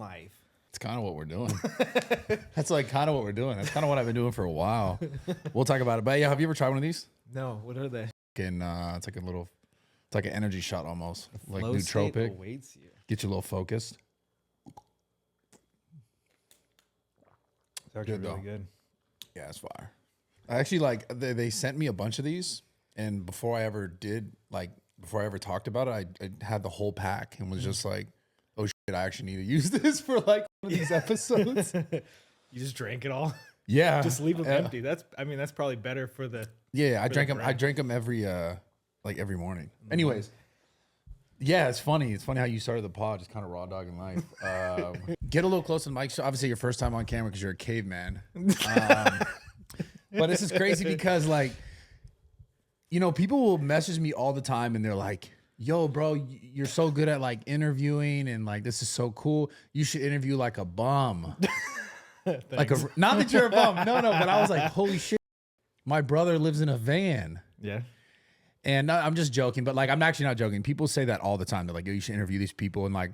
life. It's kind of what we're doing. That's like kind of what we're doing. That's kind of what I've been doing for a while. We'll talk about it. But yeah, have you ever tried one of these? No, what are they? It's like a little, it's like an energy shot almost, like Flow state nootropic. awaits you. Get you a little focused. It's actually Good, really though. good. Yeah, it's fire. I actually like they sent me a bunch of these, and before I ever talked about it, I had the whole pack and was just like, oh shit, I actually need to use this for like one of these episodes. You just drank it all. Yeah, Just leave them empty. That's probably better for the. Yeah, I for drank the them. I brain. drank them every morning. Anyways, yeah, it's funny. It's funny how you started the pod, just kind of raw dogging life. Get a little close to the mic. So obviously, your first time on camera because you're a caveman. But this is crazy because, like, you know, people will message me all the time and they're like, yo, bro, you're so good at like interviewing and like, this is so cool. You should interview like a bum. Like not that you're a bum. No, but I was like, holy shit. My brother lives in a van. Yeah. And I'm just joking, but like, I'm actually not joking. People say that all the time. They're like, yo, you should interview these people. And like,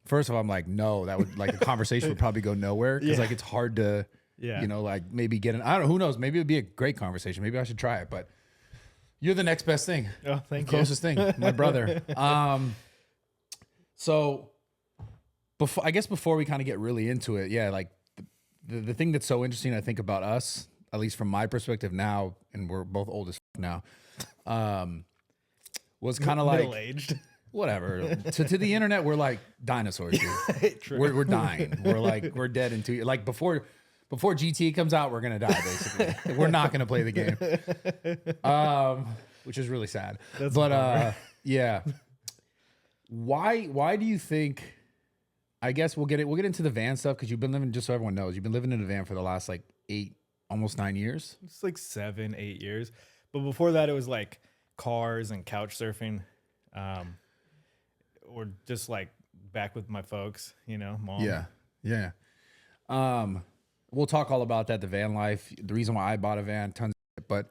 first of all, I'm like, no, that would like the conversation would probably go nowhere. Cause like, it's hard to, you know, like maybe get I don't know, who knows? Maybe it'd be a great conversation. Maybe I should try it, but you're the next best thing. Oh, thank you. Closest thing, my brother. So before we kind of get really into it, yeah, like the thing that's so interesting, I think about us, at least from my perspective now, and we're both old as now, was kind of like middle-aged. Whatever. To the internet, we're like dinosaurs, dude. True. We're dying. We're dead in 2 years. Like before GT comes out, we're gonna die basically. We're not gonna play the game, which is really sad. But yeah. Why do you think? I guess we'll get into the van stuff because you've been living. Just so everyone knows, you've been living in a van for the last like 8, almost 9 years. It's like 7, 8 years. But before that, it was like cars and couch surfing, or just like back with my folks, you know, mom. Yeah. We'll talk all about that, the van life, the reason why I bought a van, tons of shit. But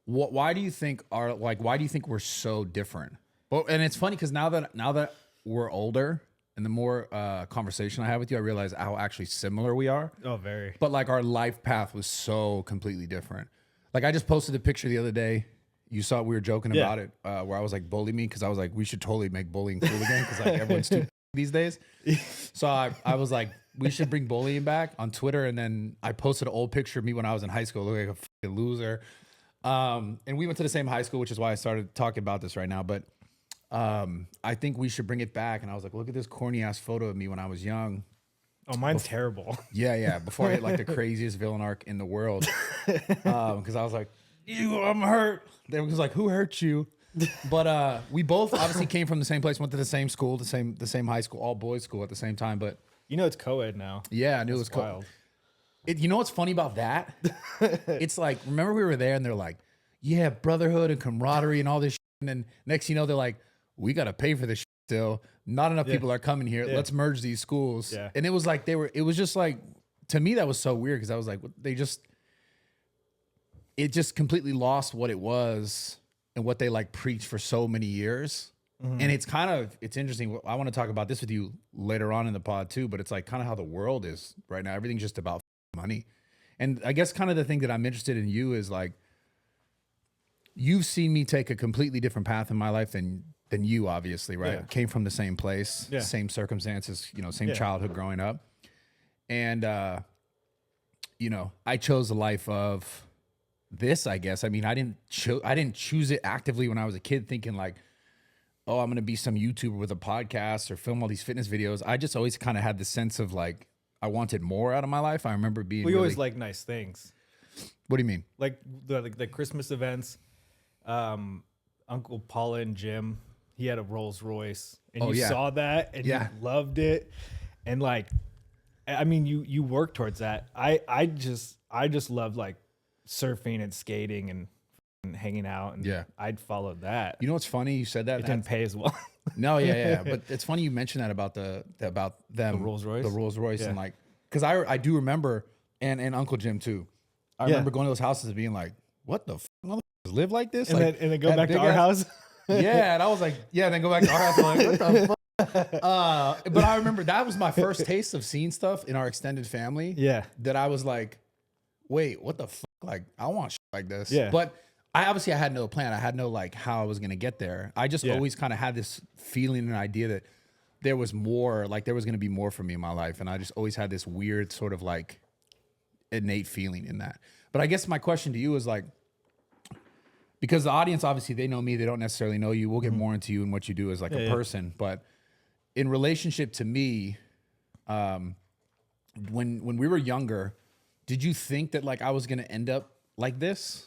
why do you think why do you think we're so different? Well, and it's funny because now that we're older and the more conversation I have with you, I realize how actually similar we are. Oh, very. But like our life path was so completely different. Like I just posted a picture the other day. You saw we were joking about it, where I was like, bully me, because I was like, we should totally make bullying cool again because like everyone's too these days. So I was like, we should bring bullying back on Twitter. And then I posted an old picture of me when I was in high school, looking like a fucking loser. And we went to the same high school, which is why I started talking about this right now. But I think we should bring it back. And I was like, look at this corny ass photo of me when I was young. Oh, mine's terrible. Yeah. Before I hit like the craziest villain arc in the world. Because I was like, I'm hurt. They was like, who hurt you? But we both obviously came from the same place, went to the same school, the same high school, all boys school at the same time. But You know it's co-ed now. yeah, I knew it was Wild. You know what's funny about that? It's like, remember we were there and they're like, yeah, brotherhood and camaraderie and all this shit. And then next thing you know, they're like, we got to pay for this shit still. Not enough people are coming here. Let's merge these schools. Yeah. And it was like, it was just like, to me, that was so weird because I was like, it just completely lost what it was and what they like preached for so many years. Mm-hmm. And it's interesting. I want to talk about this with you later on in the pod too, but it's like kind of how the world is right now. Everything's just about money. And I guess kind of the thing that I'm interested in you is like, you've seen me take a completely different path in my life than you, obviously, right? Yeah. Came from the same place, same circumstances, same childhood growing up. And, I chose a life of this, I guess. I mean, I didn't choose it actively when I was a kid thinking like, oh, I'm going to be some YouTuber with a podcast or film all these fitness videos. I just always kind of had the sense of like, I wanted more out of my life. I remember being We always like nice things. What do you mean? Like the Christmas events, Uncle Paula and Jim, he had a Rolls Royce and you saw that and you loved it. And like, I mean, you work towards that. I just loved like surfing and skating and hanging out, and I'd follow that. You know what's funny? You said that it didn't pay as well. No, yeah. But it's funny you mentioned that about them, the Rolls Royce, and like, because I do remember, and Uncle Jim too. I remember going to those houses and being like, what the motherfuckers live like this? And, like, then go back to our house. Yeah, and I was like, then go back to our house. I'm like, what the fuck? But I remember that was my first taste of seeing stuff in our extended family. Yeah. That I was like, wait, what the fuck? Like, I want shit like this. Yeah. But I had no plan. I had no like how I was going to get there. I just always kind of had this feeling and idea that there was more, like there was going to be more for me in my life. And I just always had this weird sort of like innate feeling in that. But I guess my question to you is like, because the audience, obviously they know me, they don't necessarily know you. We'll get more into you and what you do as like a person. But in relationship to me, when we were younger, did you think that like I was going to end up like this?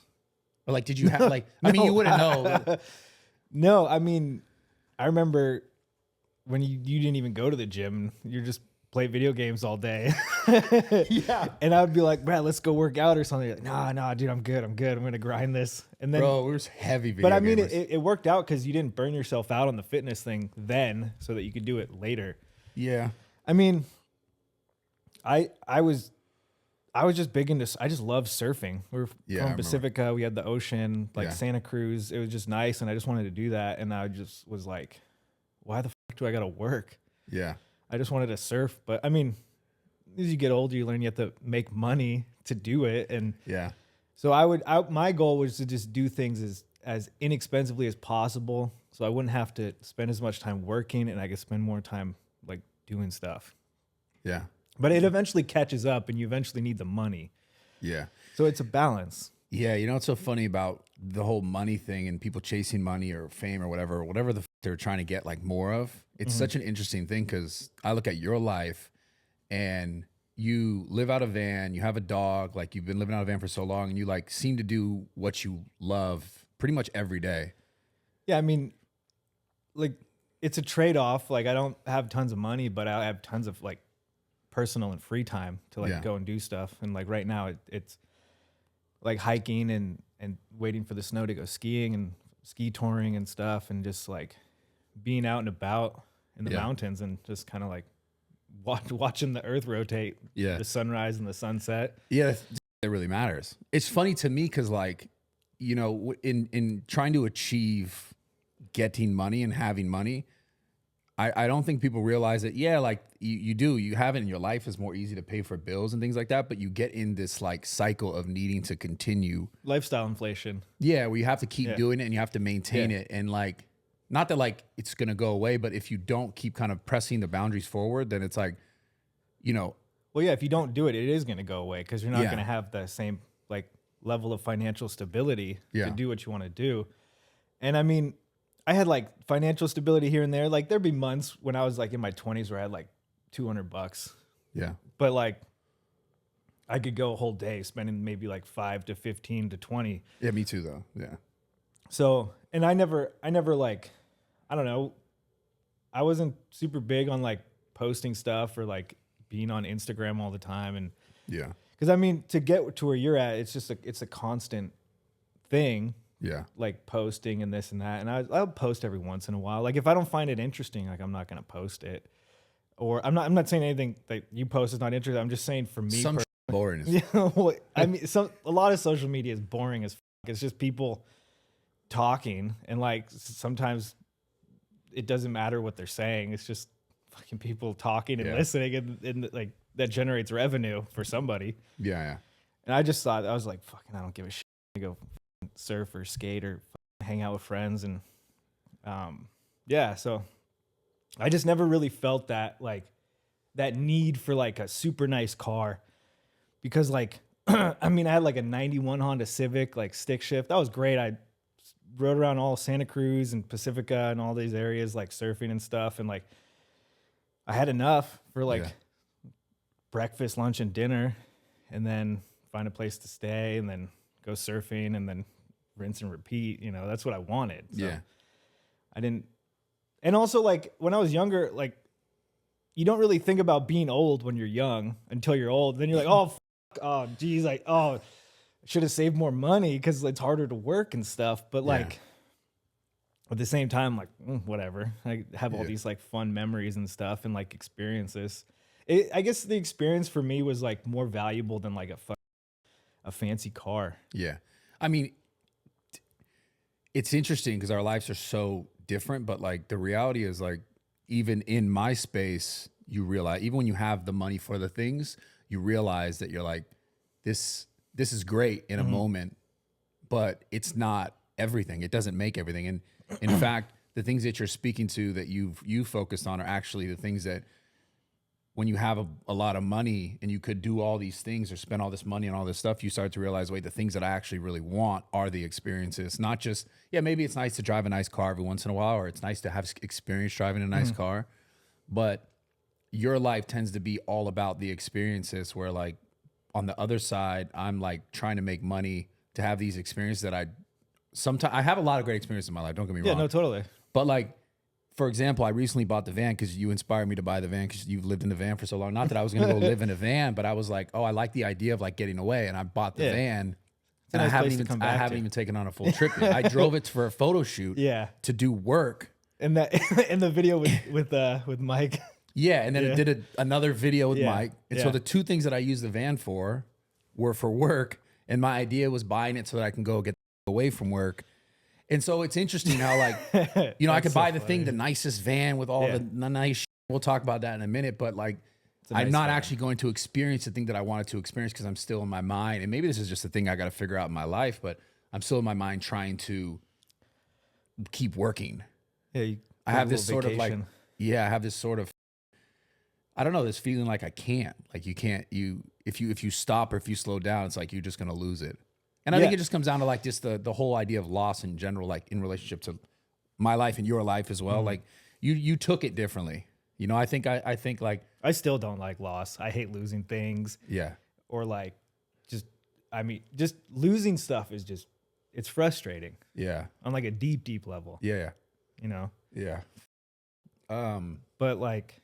Or like, did you have like, I mean, you wouldn't know. No, I mean, I remember when you didn't even go to the gym, you just play video games all day. Yeah. And I would be like, Brad, let's go work out or something. You're like, nah, dude, I'm good. I'm going to grind this. And then, bro, we were heavy video but I mean, gamers. it worked out because you didn't burn yourself out on the fitness thing then so that you could do it later. Yeah. I mean, I was just big into, I just love surfing. We were from Pacifica. We had the ocean, like Santa Cruz. It was just nice. And I just wanted to do that. And I just was like, why the fuck do I got to work? Yeah. I just wanted to surf. But I mean, as you get older, you learn you have to make money to do it. And so my goal was to just do things as inexpensively as possible. So I wouldn't have to spend as much time working and I could spend more time like doing stuff. Yeah. But it eventually catches up and you eventually need the money. Yeah. So it's a balance. Yeah. You know what's so funny about the whole money thing and people chasing money or fame or whatever the f they're trying to get like more of? It's such an interesting thing because I look at your life and you live out a van, you have a dog, like you've been living out of a van for so long and you like seem to do what you love pretty much every day. Yeah. I mean, like it's a trade-off. Like I don't have tons of money, but I have tons of like personal and free time to like go and do stuff. And like right now it's like hiking and waiting for the snow to go skiing and ski touring and stuff and just like being out and about in the mountains and just kind of like watching the earth rotate, the sunrise and the sunset. Yeah, that really matters. It's funny to me because like, you know, in trying to achieve getting money and having money, I don't think people realize that, like you have it in your life is more easy to pay for bills and things like that, but you get in this like cycle of needing to continue. Lifestyle inflation. Yeah, where you have to keep doing it and you have to maintain it. And like, not that like it's going to go away, but if you don't keep kind of pressing the boundaries forward, then it's like, you know. Well, yeah, if you don't do it, it is going to go away because you're not going to have the same like level of financial stability to do what you want to do. And I mean, I had like financial stability here and there. Like there'd be months when I was like in my 20s where I had like $200. Yeah. But like I could go a whole day spending maybe like 5 to 15 to 20. Yeah, me too though. Yeah. So, and I never like, I don't know. I wasn't super big on like posting stuff or like being on Instagram all the time. And because I mean, to get to where you're at, it's a constant thing. Yeah. Like posting and this and that. And I'll post every once in a while. Like if I don't find it interesting, like I'm not going to post it. Or I'm not saying anything that you post is not interesting. I'm just saying for me. Some boring. Well, I mean, a lot of social media is boring as fuck. It's just people talking. And like sometimes it doesn't matter what they're saying. It's just fucking people talking and listening and like that generates revenue for somebody. Yeah. And I just thought, I was like, fucking, I don't give a shit. I go surf or skate or hang out with friends. And so I just never really felt that like that need for like a super nice car because like, I mean, I had like a 91 Honda Civic, like stick shift. That was great. I rode around all Santa Cruz and Pacifica and all these areas, like surfing and stuff. And like, I had enough for like breakfast, lunch, and dinner, and then find a place to stay and then go surfing and then rinse and repeat. You know, that's what I wanted. So I didn't. And also like when I was younger, like you don't really think about being old when you're young until you're old. Then you're like, oh, geez, like, I should have saved more money because it's harder to work and stuff. But like at the same time, like whatever. I have all these like fun memories and stuff and like experiences. I guess the experience for me was like more valuable than like a fancy car. Yeah. I mean, it's interesting because our lives are so different, but like the reality is like, even in my space, you realize, even when you have the money for the things, you realize that you're like, this is great in a moment, but it's not everything. It doesn't make everything. And in fact, the things that you're speaking to that you focused on are actually the things that when you have a lot of money and you could do all these things or spend all this money on all this stuff, you start to realize, wait, the things that I actually really want are the experiences, not just, yeah, maybe it's nice to drive a nice car every once in a while, or it's nice to have experience driving a nice car, but your life tends to be all about the experiences where like on the other side, I'm like trying to make money to have these experiences that I have a lot of great experiences in my life. Don't get me wrong. Yeah, no, totally. But like, for example, I recently bought the van because you inspired me to buy the van because you've lived in the van for so long. Not that I was going to go live in a van, but I was like, oh, I like the idea of like getting away. And I bought the van and I haven't even taken on a full trip yet. I drove it for a photo shoot to do work. And that in the video with Mike. Yeah. And then it did another video with Mike. And so the two things that I used the van for were for work. And my idea was buying it so that I can go get away from work. And so it's interesting how, like, you know, I could buy the thing, the nicest van with all the nice shit. We'll talk about that in a minute, but like, I'm not actually going to experience the thing that I wanted to experience because I'm still in my mind. And maybe this is just a thing I got to figure out in my life, but I'm still in my mind trying to keep working. Yeah. I have this sort of like, I have this sort of, I don't know, this feeling like I can't, like you can't, if you stop or if you slow down, it's like you're just going to lose it. And I think it just comes down to like just the whole idea of loss in general, like in relationship to my life and your life as well. Like you took it differently. You know, I think like I still don't like loss. I hate losing things. Yeah. Or like just losing stuff is just, it's frustrating. Yeah. On like a deep, deep level. Yeah. You know? Yeah. But like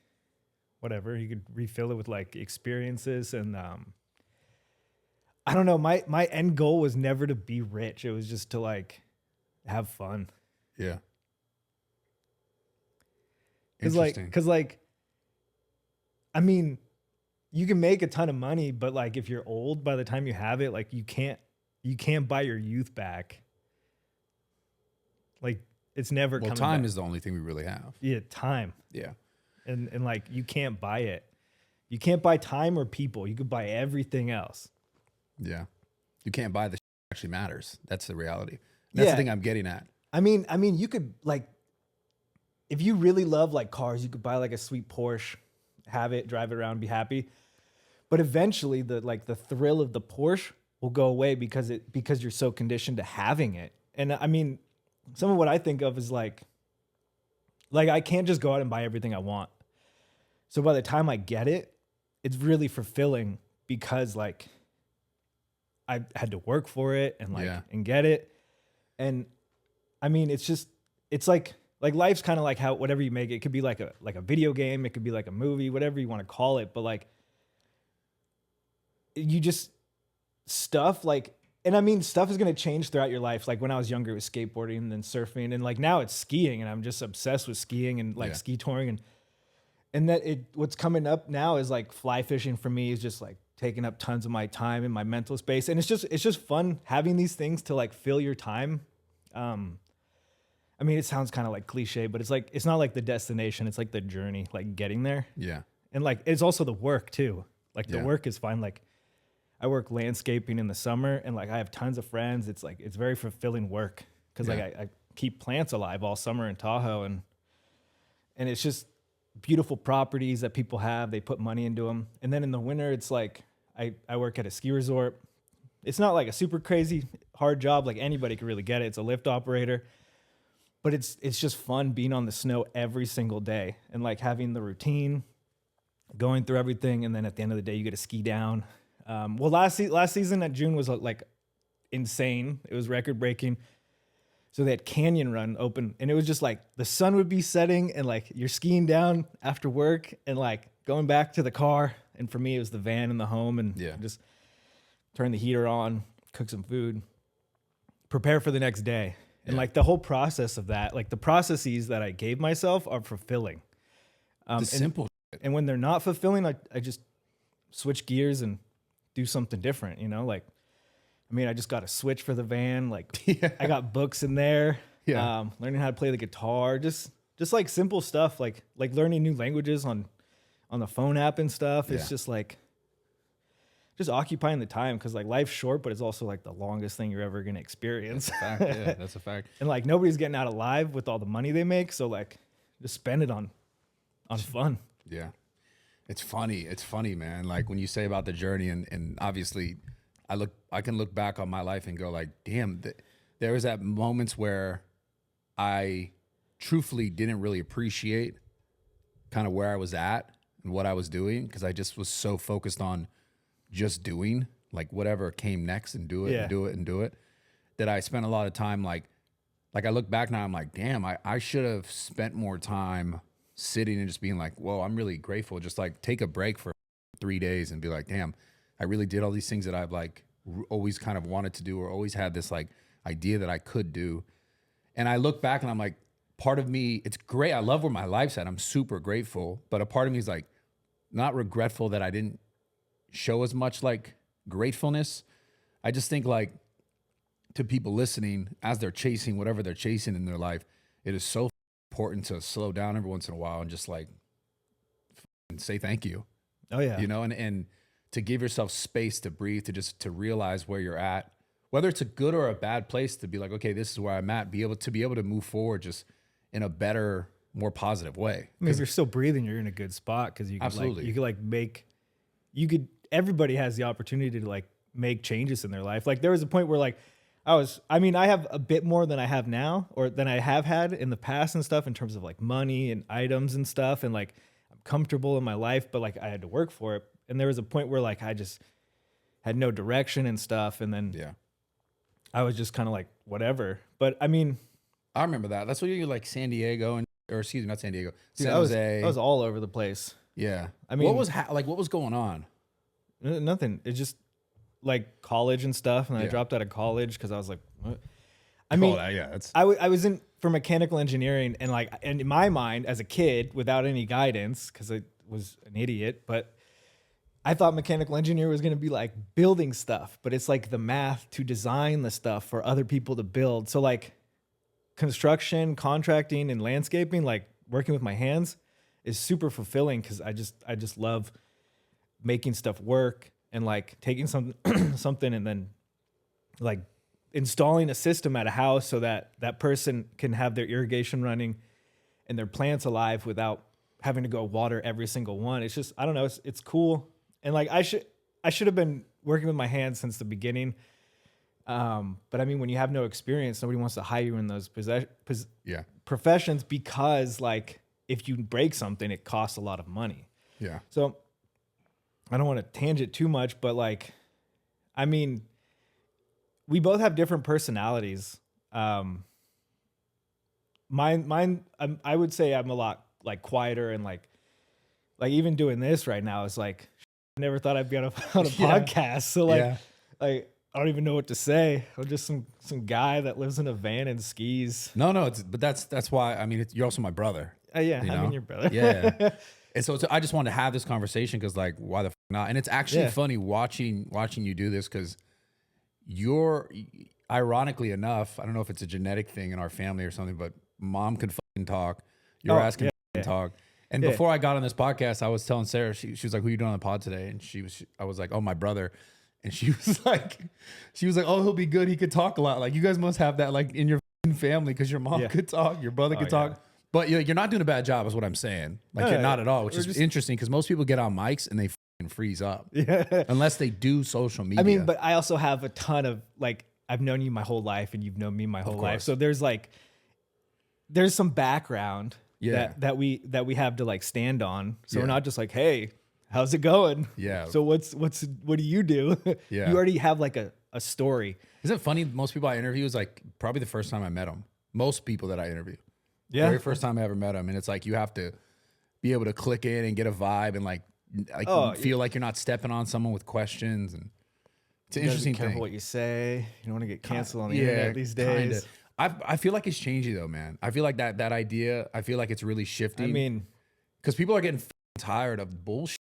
whatever, you could refill it with like experiences and I don't know. My end goal was never to be rich. It was just to like have fun. Yeah. Cause like, I mean, you can make a ton of money, but like if you're old by the time you have it, like you can't buy your youth back. Like it's never coming back. Time is the only thing we really have. Yeah, time. Yeah. And like you can't buy it. You can't buy time or people. You could buy everything else. Yeah. You can't buy the shit that actually matters. That's the reality. That's the thing I'm getting at. I mean, you could like, if you really love like cars, you could buy like a sweet Porsche, have it, drive it around, be happy. But eventually the thrill of the Porsche will go away because you're so conditioned to having it. And I mean, some of what I think of is like I can't just go out and buy everything I want. So by the time I get it, it's really fulfilling because like I had to work for it and like and get it. And I mean, it's like life's kind of like how whatever you make it could be like a video game, it could be like a movie, whatever you want to call it, but like you just stuff like, and I mean stuff is going to change throughout your life. Like when I was younger it was skateboarding and then surfing, and like now it's skiing, and I'm just obsessed with skiing and like ski touring, and that what's coming up now is like fly fishing for me is just like taking up tons of my time and my mental space. And it's just fun having these things to like fill your time. I mean, it sounds kind of like cliche, but it's like, it's not like the destination. It's like the journey, like getting there. Yeah. And like, it's also the work too. Like the work is fine. Like I work landscaping in the summer and like, I have tons of friends. It's like, it's very fulfilling work. Cause like I keep plants alive all summer in Tahoe, and it's just beautiful properties that people have. They put money into them. And then in the winter, it's like, I work at a ski resort. It's not like a super crazy hard job. Like anybody can really get it. It's a lift operator, but it's just fun being on the snow every single day and like having the routine, going through everything. And then at the end of the day, you get to ski down. Well, last season at June was like insane. It was record breaking. So they had Canyon Run open, and it was just like the sun would be setting and like you're skiing down after work and like going back to the car. And for me, it was the van and the home, and just turn the heater on, cook some food, prepare for the next day. And like the whole process of that, like the processes that I gave myself are fulfilling. Simple shit. And when they're not fulfilling, I just switch gears and do something different, you know? Like, I mean, I just got a switch for the van. Like I got books in there, learning how to play the guitar, just just like simple stuff, like learning new languages on the phone app and stuff. It's just like just occupying the time, because like life's short, but it's also like the longest thing you're ever gonna experience. That's a fact. Yeah, that's a fact. And like nobody's getting out alive with all the money they make, so like just spend it on fun. Yeah, it's funny. It's funny, man. Like when you say about the journey, and obviously, I can look back on my life and go like, damn, there was that moments where I truthfully didn't really appreciate kind of where I was at and what I was doing, because I just was so focused on just doing like whatever came next and do it and do it and do it, that I spent a lot of time like I look back now, I'm like, damn, I should have spent more time sitting and just being like, whoa, I'm really grateful. Just like take a break for 3 days and be like, damn, I really did all these things that I've like always kind of wanted to do, or always had this like idea that I could do. And I look back and I'm like, part of me, it's great. I love where my life's at. I'm super grateful. But a part of me is like, not regretful that I didn't show as much like gratefulness. I just think like to people listening, as they're chasing whatever they're chasing in their life, it is so important to slow down every once in a while and just like say thank you. Oh yeah. You know, and to give yourself space to breathe, to realize where you're at, whether it's a good or a bad place, to be like, okay, this is where I'm at, be able to move forward just in a better, more positive way. I mean, if you're still breathing, you're in a good spot, because you could everybody has the opportunity to like make changes in their life. Like there was a point where like I have a bit more than I have now, or than I have had in the past and stuff, in terms of like money and items and stuff. And like I'm comfortable in my life, but like I had to work for it. And there was a point where like I just had no direction and stuff. And then I was just kind of like, whatever. But I mean, I remember that. That's what you like San Diego or excuse me, not San Diego. Dude, San Jose. I was all over the place. Yeah. I mean, what was going on? Nothing. It's just like college and stuff. And I dropped out of college because I was like, what? I was in for mechanical engineering, and like, and in my mind as a kid, without any guidance, because I was an idiot, but I thought mechanical engineer was going to be like building stuff, but it's like the math to design the stuff for other people to build. So like construction, contracting, and landscaping, like working with my hands, is super fulfilling, because I just love making stuff work, and like taking something and then like installing a system at a house so that that person can have their irrigation running and their plants alive without having to go water every single one. It's just, I don't know, it's cool. And like I should have been working with my hands since the beginning. But I mean, when you have no experience, nobody wants to hire you in those professions, because like if you break something, it costs a lot of money. Yeah. So I don't want to tangent too much, but like, I mean, we both have different personalities. Mine, I would say I'm a lot like quieter, and like even doing this right now is like, I never thought I'd be on a podcast. So like, I don't even know what to say. I'm just some guy that lives in a van and skis. No, but that's why. I mean, you're also my brother. Yeah, I mean, your brother. Yeah. And so I just wanted to have this conversation, because like, why the f not? And it's actually funny watching you do this, because you're, ironically enough, I don't know if it's a genetic thing in our family or something, but mom can fucking talk. Your ass can talk. And before I got on this podcast, I was telling Sarah, she was like, who are you doing on the pod today? And I was like, oh, my brother. And she was like, oh, he'll be good. He could talk a lot. Like, you guys must have that like in your family, because your mom could talk, your brother could talk. But you're not doing a bad job, is what I'm saying. Like, you're not at all, which is interesting, because most people get on mics and they fucking freeze up. Yeah. Unless they do social media. I mean, but I also have a ton of, like, I've known you my whole life, and you've known me my whole life. So there's some background that we have to like stand on. So we're not just like, hey, how's it going? Yeah. So what do you do? Yeah. You already have like a story. Isn't it funny? Most people I interview is like probably the first time I met them. Most people that I interview. Yeah. Very first time I ever met them. And it's like, you have to be able to click in and get a vibe, and like feel like you're not stepping on someone with questions. And it's an interesting thing. Be careful what you say. You don't want to get canceled on the internet these days. I feel like it's changing though, man. I feel like that idea, I feel like it's really shifting. I mean, because people are getting tired of bullshit.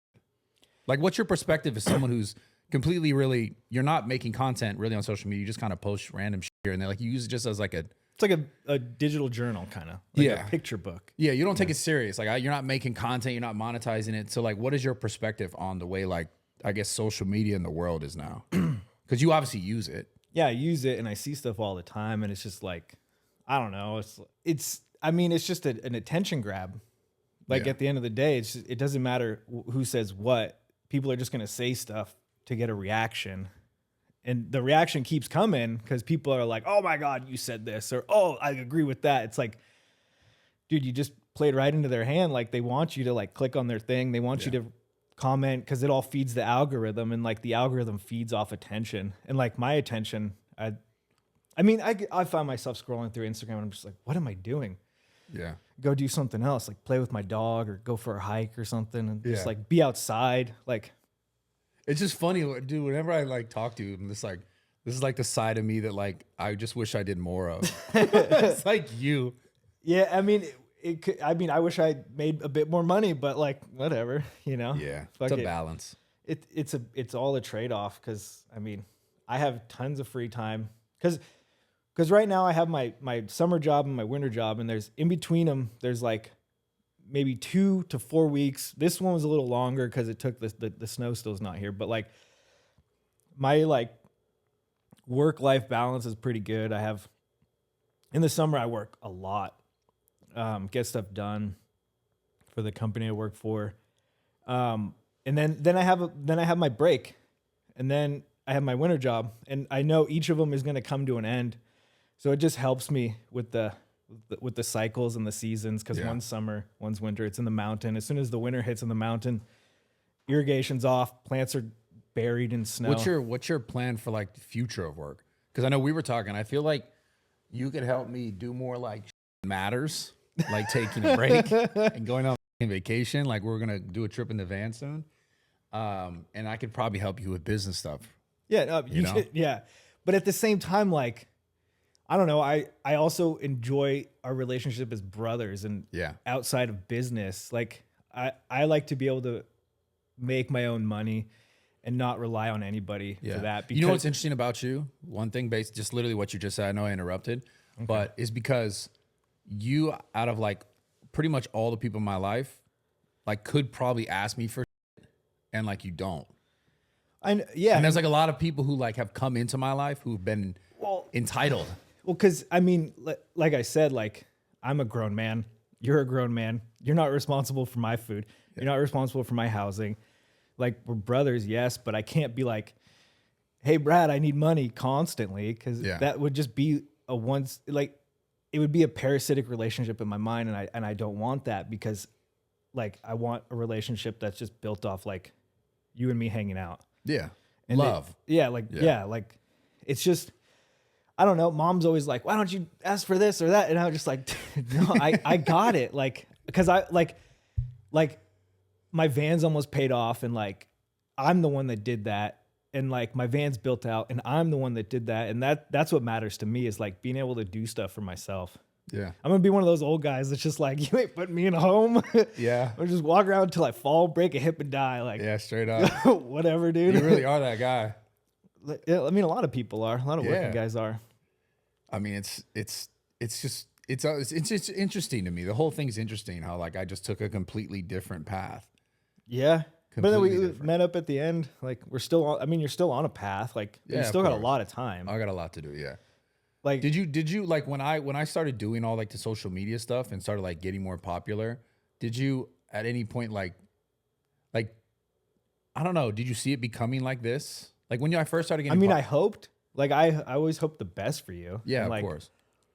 Like, what's your perspective as someone who's completely you're not making content really on social media. You just kind of post random shit here and there. Like, you use it just as like a It's like a digital journal, kind of like a picture book. Yeah, you don't take it serious. Like you're not making content, you're not monetizing it. So like, what is your perspective on the way, like, I guess social media in the world is now? Because you obviously use it. Yeah, I use it and I see stuff all the time, and it's just like, I don't know. I mean, it's just an attention grab. Like at the end of the day, it doesn't matter who says what. People are just going to say stuff to get a reaction. And the reaction keeps coming because people are like, oh my God, you said this, or, oh, I agree with that. It's like, dude, you just played right into their hand. Like they want you to like click on their thing. They want you to comment because it all feeds the algorithm, and like the algorithm feeds off attention. And like my attention, I find myself scrolling through Instagram and I'm just like, what am I doing? Yeah. Go do something else, like play with my dog or go for a hike or something, and just like be outside. Like, it's just funny, dude. Whenever I like talk to you, and this is like the side of me that like I just wish I did more of. It's like you. Yeah, I mean, I wish I made a bit more money, but like whatever, you know. Yeah, it's a balance. It's all a trade off, because I mean, I have tons of free time because right now I have my summer job and my winter job, and there's in between them there's like maybe 2 to 4 weeks. This one was a little longer because it took the snow still's not here, but like my like work-life balance is pretty good. I have, in the summer I work a lot, get stuff done for the company I work for, and then I have my break, and then I have my winter job, and I know each of them is going to come to an end, so it just helps me with the cycles and the seasons, because one's summer, one's winter. It's in the mountain. As soon as the winter hits in the mountain, irrigation's off, plants are buried in snow. What's your plan for like the future of work? Because I know we were talking, I feel like you could help me do more like matters, like taking a break and going on vacation. Like we're gonna do a trip in the van soon, and I could probably help you with business stuff. Yeah, yeah. But at the same time, like, I don't know. I also enjoy our relationship as brothers, and outside of business, like I like to be able to make my own money and not rely on anybody for that. Because, you know what's interesting about you? One thing based, just literally what you just said, I know I interrupted, but is because you, out of like pretty much all the people in my life, like could probably ask me for shit, and like you don't. And there's like a lot of people who like have come into my life who've been entitled. Well, because I mean, like I said, like I'm a grown man. You're a grown man. You're not responsible for my food. You're not responsible for my housing. Like, we're brothers, yes, but I can't be like, hey, Brad, I need money constantly, because that would just be it would be a parasitic relationship in my mind, and I don't want that, because like I want a relationship that's just built off like you and me hanging out. Yeah. And love. Like it's just, I don't know. Mom's always like, why don't you ask for this or that? And I was just like, no, I got it. Like, because I like my van's almost paid off, and like I'm the one that did that, and like my van's built out, and I'm the one that did that, and that's what matters to me, is like being able to do stuff for myself. Yeah, I'm gonna be one of those old guys that's just like, you ain't putting me in a home. Yeah, I'll just walk around until I fall, break a hip, and die. Like, yeah, straight up. Whatever, dude. You really are that guy. I mean, a lot of people are. A lot of working guys are. I mean, it's interesting to me. The whole thing's interesting. How like I just took a completely different path. Yeah. But then we met up at the end. Like, we're still on, I mean, you're still on a path. Like, you still got a lot of time. I got a lot to do. Yeah. Like, did you like when I started doing all like the social media stuff and started like getting more popular, did you at any point like I don't know, did you see it becoming like this? Like when I first started getting, I mean, I hoped, like I always hoped the best for you. Yeah, like, of course.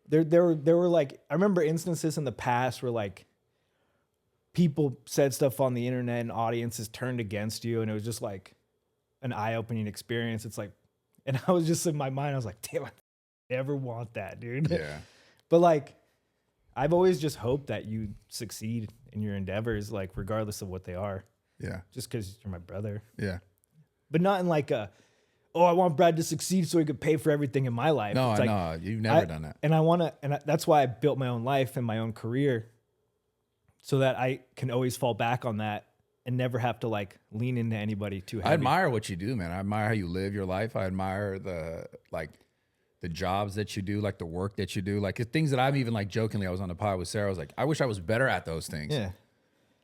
There were like, I remember instances in the past where like people said stuff on the internet and audiences turned against you, and it was just like an eye-opening experience. It's like, and I was just in my mind, I was like, damn, I never want that, dude. Yeah. But like, I've always just hoped that you succeed in your endeavors, like regardless of what they are. Yeah. Just because you're my brother. Yeah. But not in like a, oh, I want Brad to succeed so he could pay for everything in my life. No, it's I like, know. You've never done that. And I want to, and that's why I built my own life and my own career, so that I can always fall back on that and never have to like lean into anybody too heavy. I admire what you do, man. I admire how you live your life. I admire the the jobs that you do, like the work that you do, like things that I'm even like jokingly, I was on the pod with Sarah. I was like, I wish I was better at those things. Yeah.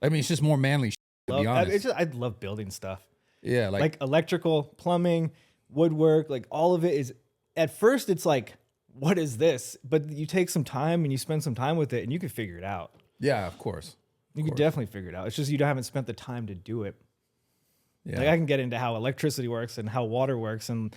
I mean, it's just more manly shit, to be honest. I love building stuff. Yeah. Like electrical, plumbing, woodwork, like all of it is, at first it's like, what is this? But you take some time and you spend some time with it and you can figure it out. Yeah, of course. You can definitely figure it out. It's just you haven't spent the time to do it. Yeah. Like I can get into how electricity works and how water works, and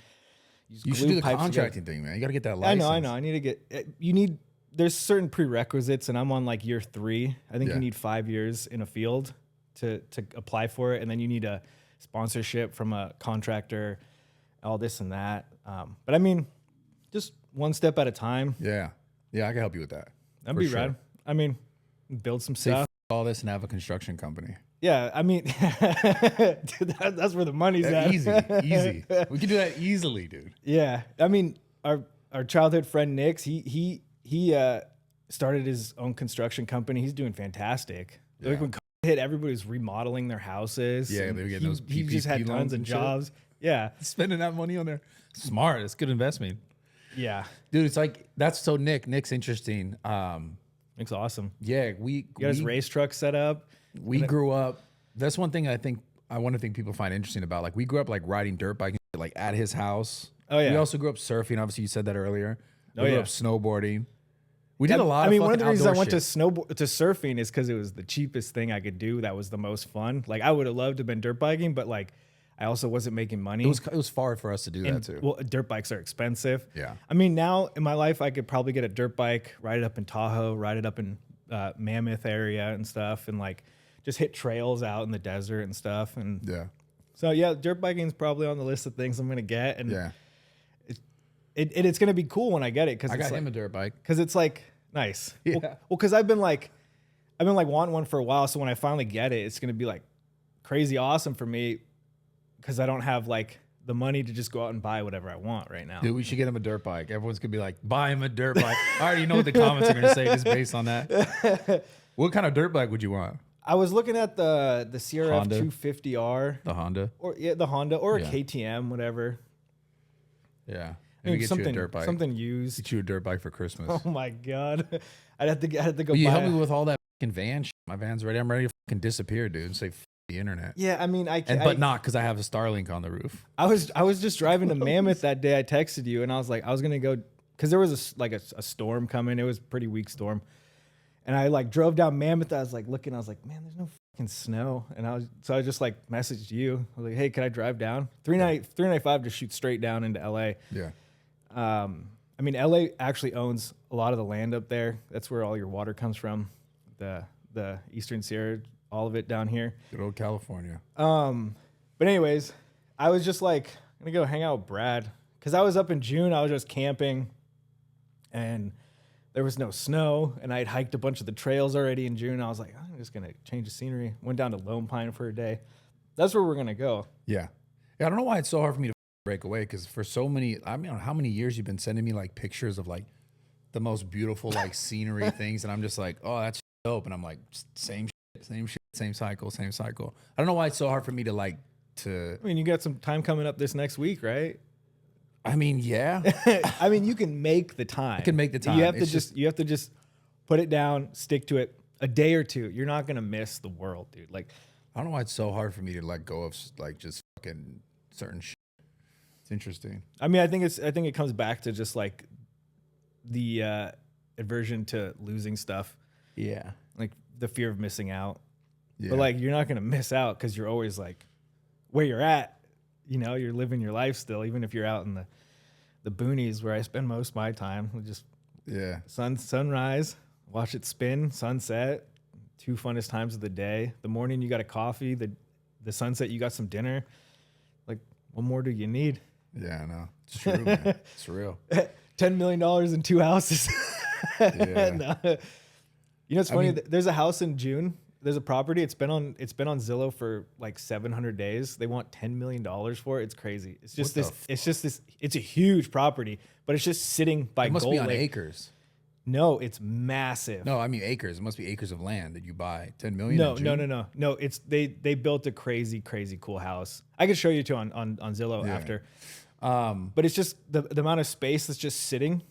you should do the contracting thing, man. You got to get that license. I know. I need to get. There's certain prerequisites, and I'm on like year 3. I think you need 5 years in a field to apply for it, and then you need a sponsorship from a contractor, all this and that. But I mean, just one step at a time. Yeah, I can help you with that. That'd be rad. I mean, build some stuff. All this and have a construction company. Yeah, I mean, dude, that's where the money's at. Easy. We can do that easily, dude. Yeah, I mean, our childhood friend Nix, he started his own construction company. He's doing fantastic. Yeah. Like when COVID hit, everybody was remodeling their houses. Yeah, they were getting those. He just had tons of jobs. Yeah, spending that money on there. Smart. It's good investment. Yeah, dude. It's like that's so Nick's interesting. Nick's awesome. Yeah, we got his race truck set up. We grew up. That's one thing I want to think people find interesting about. Like we grew up like riding dirt bike like at his house. Oh yeah. We also grew up surfing. Obviously, you said that earlier. We grew up snowboarding. We did a lot. I mean, one of the reasons I went to surfing is because it was the cheapest thing I could do. That was the most fun. Like I would have loved to have been dirt biking, but like I also wasn't making money. It was far for us to do that too. Well, dirt bikes are expensive. Yeah. I mean, now in my life, I could probably get a dirt bike, ride it up in Tahoe, ride it up in Mammoth area and stuff, and like just hit trails out in the desert and stuff. And yeah. So yeah, dirt biking is probably on the list of things I'm gonna get. And yeah. It's gonna be cool when I get it because I got him a dirt bike because it's like nice. Yeah. Well, because I've been like wanting one for a while. So when I finally get it, it's gonna be like crazy awesome for me because I don't have like the money to just go out and buy whatever I want right now. Dude, we should get him a dirt bike. Everyone's gonna be like, buy him a dirt bike. I already know what the comments are gonna say just based on that. What kind of dirt bike would you want? I was looking at the CRF 250R. The Honda? The Honda or a KTM, whatever. Yeah. Maybe get something, you a dirt bike. Something used. Get you a dirt bike for Christmas. Oh my God. I had to go buy. You help me with all that fucking van shit. My van's ready. I'm ready to fucking disappear, dude, and say the internet. Yeah, I mean, I can't. But not because I have a Starlink on the roof. I was just driving to Mammoth that day. I texted you and I was like, I was gonna go because there was a storm coming. It was a pretty weak storm, and I like drove down Mammoth. I was like looking. I was like, man, there's no fucking snow. And I just like messaged you. I was like, hey, can I drive down 395 to shoot straight down into LA? Yeah. I mean, LA actually owns a lot of the land up there. That's where all your water comes from, the Eastern Sierra, all of it down here. Good old California. But anyways, I was just like, I'm gonna go hang out with Brad because I was up in June. I was just camping, and there was no snow, and I had hiked a bunch of the trails already in June. I was like, I'm just gonna change the scenery. Went down to Lone Pine for a day. That's where we're gonna go. Yeah. I don't know why it's so hard for me to break away because for so many, I mean, how many years you've been sending me like pictures of like the most beautiful like scenery things, and I'm just like, oh, that's dope, and I'm like, same shit, same cycle. I don't know why it's so hard for me to like to. I mean, you got some time coming up this next week, right? I mean, yeah. I mean, you can make the time. I can make the time. You have to just put it down, stick to it. A day or two, you're not gonna miss the world, dude. Like, I don't know why it's so hard for me to let go of like just fucking certain shit. It's interesting. I mean, I think it comes back to just like the aversion to losing stuff. Yeah. Like the fear of missing out. Yeah. But like, you're not going to miss out because you're always like where you're at, you know, you're living your life still, even if you're out in the boonies where I spend most of my time. Just sunrise, watch it spin, sunset, 2 funnest times of the day. The morning you got a coffee, the sunset you got some dinner. Like, what more do you need? Yeah, I know. It's true, man. It's real. $10 million in 2 houses. Yeah. No. You know, it's funny. There's a house in June. There's a property. It's been on Zillow for like 700 days. They want $10 million for it. It's crazy. It's just this. It's a huge property, but it's just sitting by. It must Gold be on Lake. Acres. No, it's massive. No, I mean acres. It must be acres of land that you buy. 10 million. No. It's they built a crazy cool house. I could show you too on Zillow after. But it's just the amount of space that's just sitting,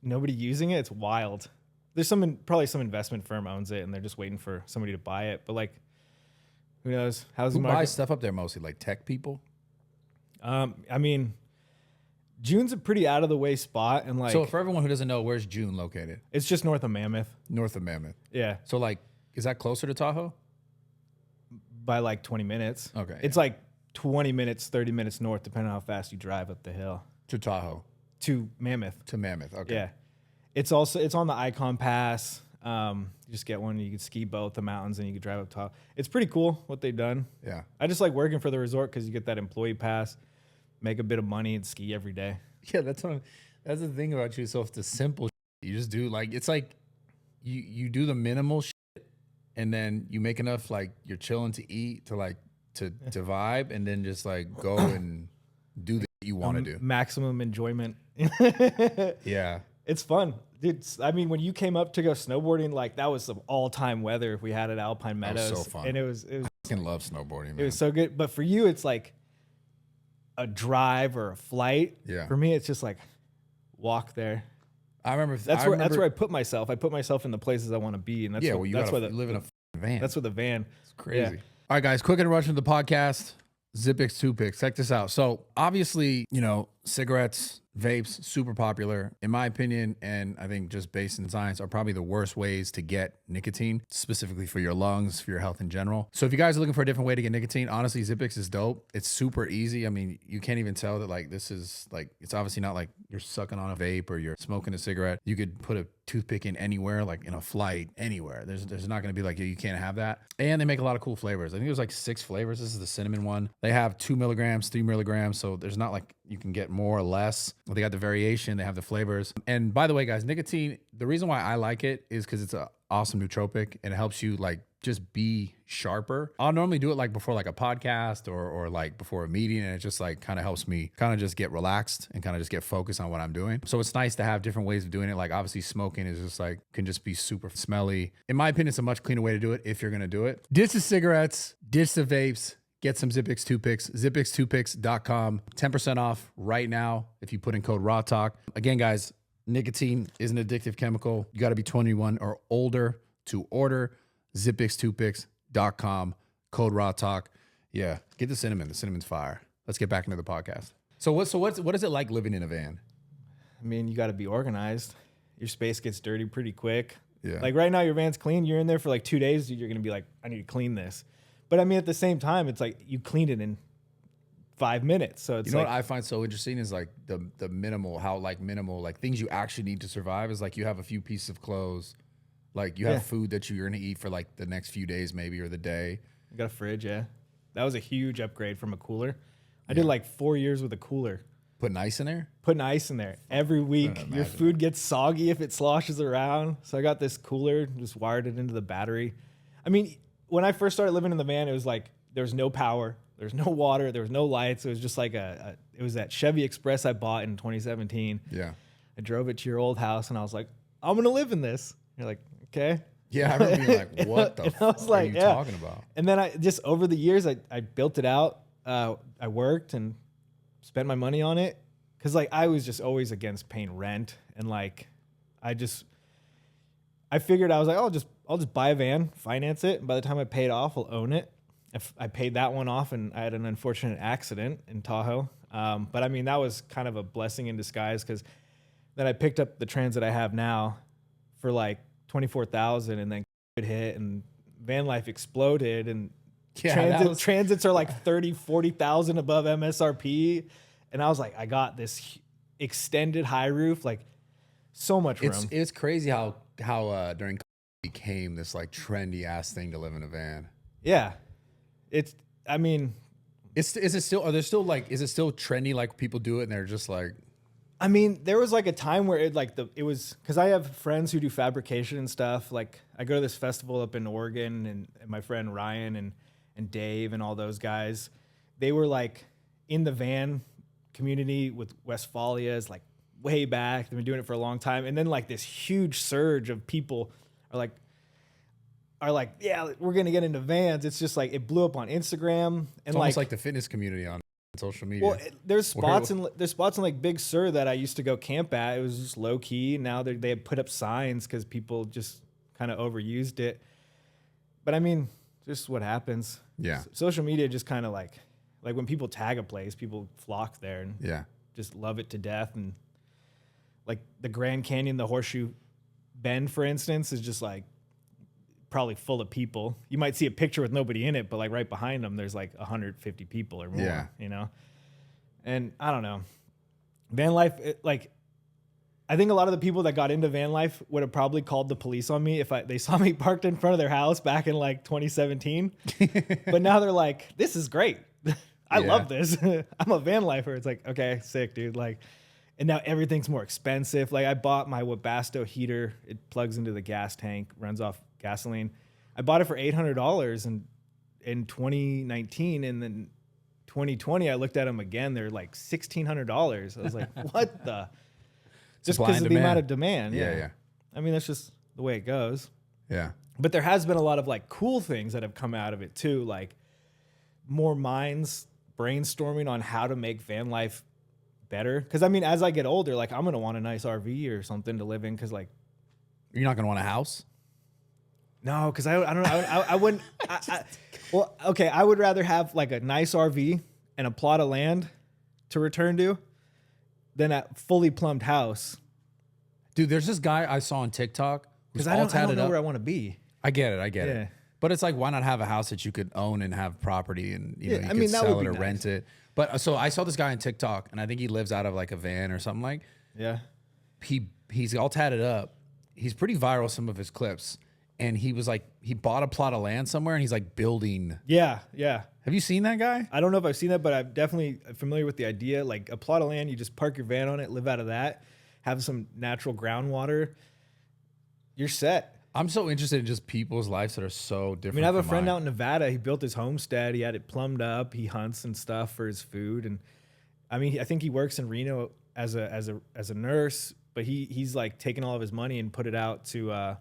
nobody using it. It's wild. There's probably some investment firm owns it and they're just waiting for somebody to buy it. But like, who knows? Who buys stuff up there mostly? Like tech people? I mean, June's a pretty out of the way spot. And like, so for everyone who doesn't know, where's June located? It's just north of Mammoth. North of Mammoth. Yeah. So like, is that closer to Tahoe? By like 20 minutes. Okay. It's like 20 minutes, 30 minutes north, depending on how fast you drive up the hill. To Tahoe. To Mammoth. To Mammoth. Okay. Yeah. It's on the Icon Pass. You just get one. You can ski both the mountains and you can drive up top. It's pretty cool what they've done. Yeah. I just like working for the resort because you get that employee pass, make a bit of money and ski every day. Yeah, that's the thing about you. So if the simple shit, you just do like, it's like you do the minimal shit and then you make enough like you're chilling to eat to like to vibe and then just like go and do the shit you want to do. Maximum enjoyment. Yeah. It's fun. Dude, I mean, when you came up to go snowboarding, like that was some all-time weather if we had at Alpine Meadows. That was so fun. And it was I fucking love snowboarding, man. It was so good. But for you, it's like a drive or a flight. Yeah. For me, it's just like walk there. I remember that's where I put myself. I put myself in the places I want to be, and that's you live in a van. That's what the van. It's crazy. Yeah. All right, guys, quick introduction to the podcast. Zipix 2 picks. Check this out. So obviously, cigarettes, vapes, super popular, in my opinion, and I think just based in science, are probably the worst ways to get nicotine, specifically for your lungs, for your health in general. So if you guys are looking for a different way to get nicotine, honestly, Zipix is dope. It's super easy. I mean, you can't even tell that like this is like, it's obviously not like you're sucking on a vape or you're smoking a cigarette. You could put a toothpick in anywhere, like in a flight, anywhere. There's not going to be like, you can't have that. And they make a lot of cool flavors. I think there's like 6 flavors. This is the cinnamon one. They have 2 milligrams, 3 milligrams. So there's not like you can get more or less. They got the variation. They have the flavors. And by the way, guys, nicotine, the reason why I like it is because it's an awesome nootropic and it helps you like just be sharper. I'll normally do it like before like a podcast or like before a meeting, and it just like kind of helps me kind of just get relaxed and kind of just get focused on what I'm doing. So it's nice to have different ways of doing it. Like obviously smoking is just like can just be super smelly. In my opinion, it's a much cleaner way to do it if you're gonna do it. Ditch the cigarettes, ditch the vapes. Get some Zipix 2 picks, zipix2picks.com. 10% off right now if you put in code RAWTALK. Again, guys, nicotine is an addictive chemical. You got to be 21 or older to order. Zipix2picks.com, code RAWTALK. Yeah, get the cinnamon. The cinnamon's fire. Let's get back into the podcast. So what is it like living in a van? I mean, you got to be organized. Your space gets dirty pretty quick. Yeah. Like right now, your van's clean. You're in there for like 2 days. You're going to be like, I need to clean this. But I mean, at the same time, it's like you cleaned it in 5 minutes. So it's what I find so interesting is like the minimal, minimal, like things you actually need to survive is like you have a few pieces of clothes, like you have food that you're going to eat for like the next few days maybe or the day. You got a fridge, yeah. That was a huge upgrade from a cooler. I did like 4 years with a cooler. Putting ice in there? Putting ice in there. Every week, your food gets soggy if it sloshes around. So I got this cooler, just wired it into the battery. I mean, when I first started living in the van, it was like there was no power, there was no water, there was no lights. It was just like it was that Chevy Express I bought in 2017. Yeah. I drove it to your old house and I was like, I'm going to live in this. You're like, okay. Yeah, I remember being like, what the fuck are you talking about? And then I just, over the years, I built it out. I worked and spent my money on it. Cause like I was just always against paying rent. And like, I figured I was like, I'll just buy a van, finance it. And by the time I pay it off, I'll own it. If I paid that one off and I had an unfortunate accident in Tahoe. But I mean, that was kind of a blessing in disguise because then I picked up the Transit I have now for like $24,000 and then COVID hit and van life exploded and transits are like 30, 40,000 above MSRP. And I was like, I got this extended high roof, like so much room. It's crazy how during COVID became this like trendy ass thing to live in a van. Yeah. Is it still trendy? Like people do it and they're just like, I mean, there was like a time where it was because I have friends who do fabrication and stuff. Like I go to this festival up in Oregon and my friend Ryan and Dave and all those guys, they were like in the van community with Westphalia's like way back. They've been doing it for a long time. And then like this huge surge of people are like, yeah, we're going to get into vans. It's just like, it blew up on Instagram. And it's almost like the fitness community on social media. Well, there's spots in like Big Sur that I used to go camp at. It was just low key. Now they had put up signs because people just kind of overused it. But I mean, just what happens. Yeah. Social media just kind of like when people tag a place, people flock there and just love it to death. And like the Grand Canyon, the Horseshoe Bend, for instance, is just like probably full of people. You might see a picture with nobody in it, but like right behind them, there's like 150 people or more, you know? And I don't know. Van life, I think a lot of the people that got into van life would have probably called the police on me if they saw me parked in front of their house back in like 2017. But now they're like, this is great. I love this. I'm a van lifer. It's like, okay, sick, dude. Like, and now everything's more expensive. Like I bought my Webasto heater. It plugs into the gas tank, runs off gasoline. I bought it for $800 in 2019, and then 2020 I looked at them again. They're like $1,600. I was like, what the? Just because of the amount of demand. Yeah. I mean, that's just the way it goes. Yeah. But there has been a lot of like cool things that have come out of it too, like more minds brainstorming on how to make van life better. Because I mean, as I get older, like I'm gonna want a nice RV or something to live in. Because like, you're not gonna want a house. No, because I don't know. I wouldn't. Well, okay. I would rather have like a nice RV and a plot of land to return to than a fully plumbed house. Dude, there's this guy I saw on TikTok. Because I don't know where I want to be. I get it. But it's like, why not have a house that you could own and have property and you could sell it or rent it? But so I saw this guy on TikTok, and I think he lives out of like a van or something like. Yeah. He's all tatted up. He's pretty viral, some of his clips. And he was like, he bought a plot of land somewhere and he's like building. Yeah. Have you seen that guy? I don't know if I've seen that, but I'm definitely familiar with the idea. Like a plot of land, you just park your van on it, live out of that, have some natural groundwater. You're set. I'm so interested in just people's lives that are so different. I mean, I have a friend out in Nevada. He built his homestead. He had it plumbed up. He hunts and stuff for his food. And I mean, I think he works in Reno as a nurse, but he's like taken all of his money and put it out to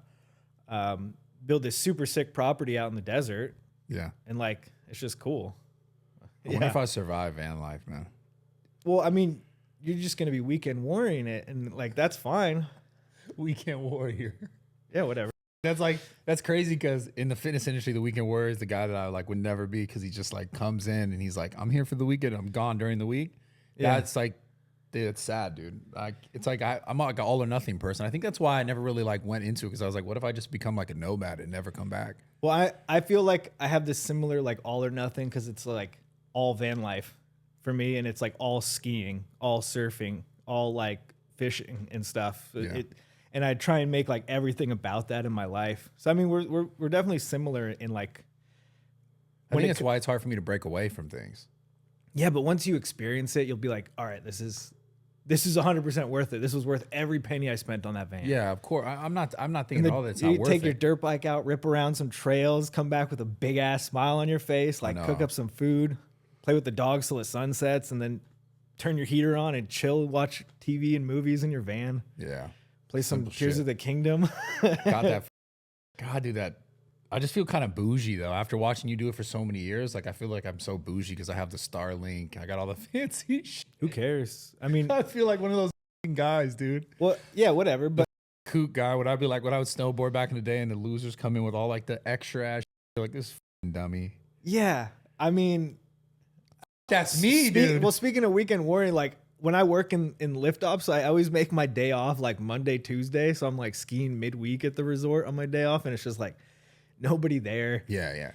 build this super sick property out in the desert. Yeah. And like, it's just cool. I wonder if I survive van life, man. Well, I mean, you're just going to be weekend warrioring it. And like, that's fine. Weekend warrior. Yeah, whatever. That's crazy because in the fitness industry, the weekend warrior is the guy that I like would never be because he just like comes in and he's like, I'm here for the weekend. I'm gone during the week. Yeah. That's like, dude, it's sad, dude. Like, it's like I'm like an all or nothing person. I think that's why I never really like went into it because I was like, what if I just become like a nomad and never come back? Well, I feel like I have this similar like all or nothing because it's like all van life for me, and it's like all skiing, all surfing, all like fishing and stuff. Yeah. And I try and make like everything about that in my life. So I mean, we're definitely similar in like. I think that's why it's hard for me to break away from things. Yeah, but once you experience it, you'll be like, all right, this is 100% worth it. This was worth every penny I spent on that van. Yeah, of course. I'm not thinking at all that's not worth it. You take your dirt bike out, rip around some trails, come back with a big ass smile on your face, like cook up some food, play with the dogs till the sun sets, and then turn your heater on and chill, watch TV and movies in your van. Yeah. Play some Tears of the Kingdom. Got that. God, do that. I just feel kind of bougie though. After watching you do it for so many years, like I feel like I'm so bougie because I have the Starlink. I got all the fancy shit. Who cares? I mean, I feel like one of those guys, dude. Well, yeah, whatever. But kook guy, would I be like when I would snowboard back in the day and the losers come in with all like the extra ass shit, like this dummy. Yeah, I mean, that's me, dude. Well, speaking of weekend warrior, like when I work in lift ops, I always make my day off like Monday, Tuesday. So I'm like skiing midweek at the resort on my day off, and it's just like nobody there. Yeah.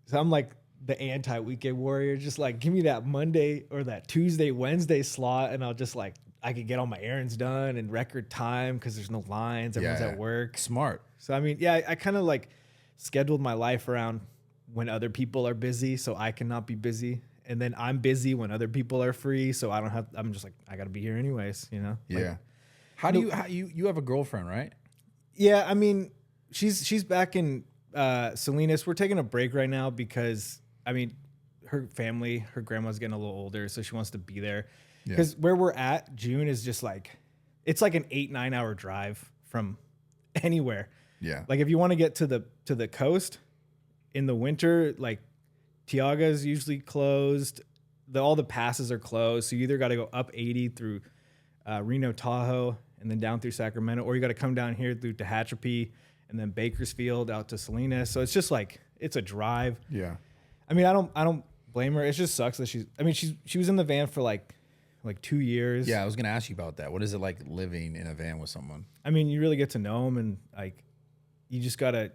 So I'm like the anti-weekend warrior, just like give me that Monday or that Tuesday, Wednesday slot, and I'll just like I could get all my errands done in record time because there's no lines, everyone's at work. Smart. So I mean, yeah, I kind of like scheduled my life around when other people are busy, so I cannot be busy. And then I'm busy when other people are free, so I don't have. I'm just like I got to be here anyways, you know. Yeah. Like, how you have a girlfriend, right? Yeah, I mean, she's back in Salinas. We're taking a break right now because I mean, her family, her grandma's getting a little older, so she wants to be there. Because where we're at, June is just like it's like an 8-9 hour drive from anywhere. Yeah. Like if you want to get to the coast in the winter, like Tiaga's usually closed. all the passes are closed. So you either got to go up 80 through Reno, Tahoe, and then down through Sacramento, or you got to come down here through Tehachapi and then Bakersfield out to Salinas. So it's just like, it's a drive. Yeah. I mean, I don't blame her. It just sucks that she was in the van for like 2 years. Yeah, I was gonna ask you about that. What is it like living in a van with someone? I mean, you really get to know them, and like, you just gotta.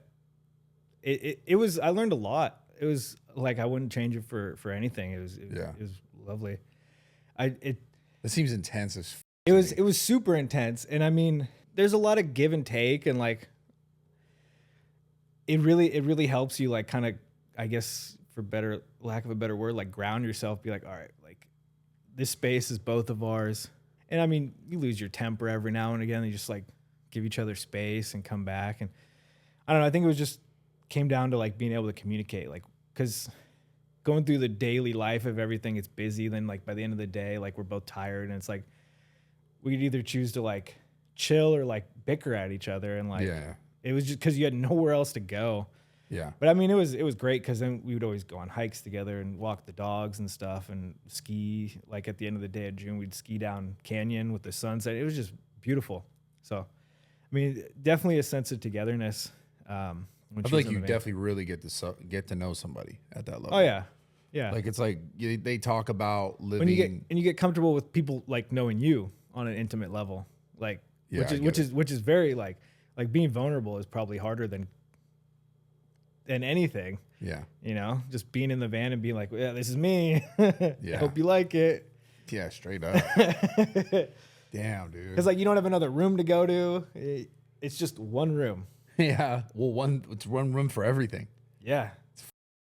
It was. I learned a lot. It was like I wouldn't change it for anything. It was lovely. It seems intense as. It was super intense, and I mean, there's a lot of give and take, and like, it really helps you, like, kind of, I guess, for lack of a better word, like, ground yourself. Be like, all right, like, this space is both of ours. And I mean, you lose your temper every now and again. You just like give each other space and come back. And I don't know. I think it was just came down to like being able to communicate, like, because going through the daily life of everything, it's busy. Then like by the end of the day, like we're both tired, and it's like we could either choose to like chill or like bicker at each other. And like, it was just because you had nowhere else to go. Yeah. But I mean, it was great because then we would always go on hikes together and walk the dogs and stuff and ski. Like at the end of the day of June, we'd ski down canyon with the sunset. It was just beautiful. So, I mean, definitely a sense of togetherness. I feel like you definitely really get to know somebody at that level. Oh yeah, yeah. Like it's like they talk about living. When you get comfortable with people like knowing you on an intimate level, like which is very like being vulnerable is probably harder than anything. Yeah. You know, just being in the van and being like, yeah, this is me. Yeah. I hope you like it. Yeah, straight up. Damn, dude. Because like you don't have another room to go to. It's just one room. Yeah. Well, it's one room for everything. Yeah. It's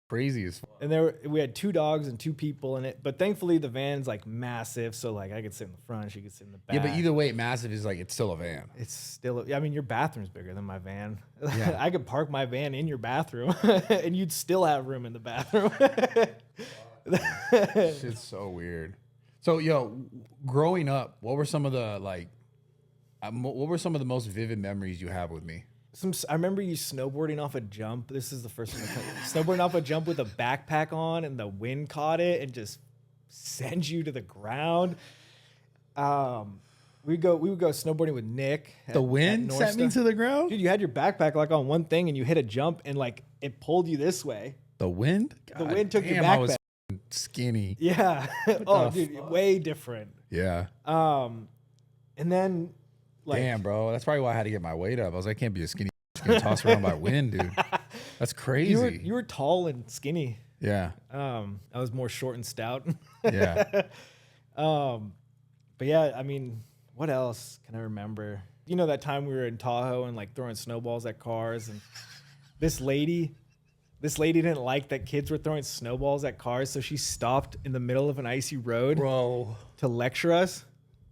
crazy as fuck. And we had 2 dogs and 2 people in it. But thankfully the van's like massive. So like I could sit in the front, she could sit in the back. Yeah, but either way, massive is like, it's still a van. It's still, I mean, your bathroom's bigger than my van. Yeah. I could park my van in your bathroom and you'd still have room in the bathroom. Shit's so weird. So, growing up, what were some of the most vivid memories you have with me? I remember you snowboarding off a jump. This is the first one. Snowboarding off a jump with a backpack on, and the wind caught it and just sent you to the ground. We would go snowboarding with Nick. The wind sent me to the ground? Dude, you had your backpack like on one thing and you hit a jump and like it pulled you this way. The wind? The wind took your backpack. I was skinny. Yeah. Oh, dude, way different. Yeah. And then like, damn, bro. That's probably why I had to get my weight up. I was like, I can't be a skinny getting tossed around by wind, dude. That's crazy. You were tall and skinny. Yeah. I was more short and stout. Yeah. But yeah, I mean, what else can I remember? You know that time we were in Tahoe and like throwing snowballs at cars, and this lady didn't like that kids were throwing snowballs at cars, so she stopped in the middle of an icy road, bro, to lecture us.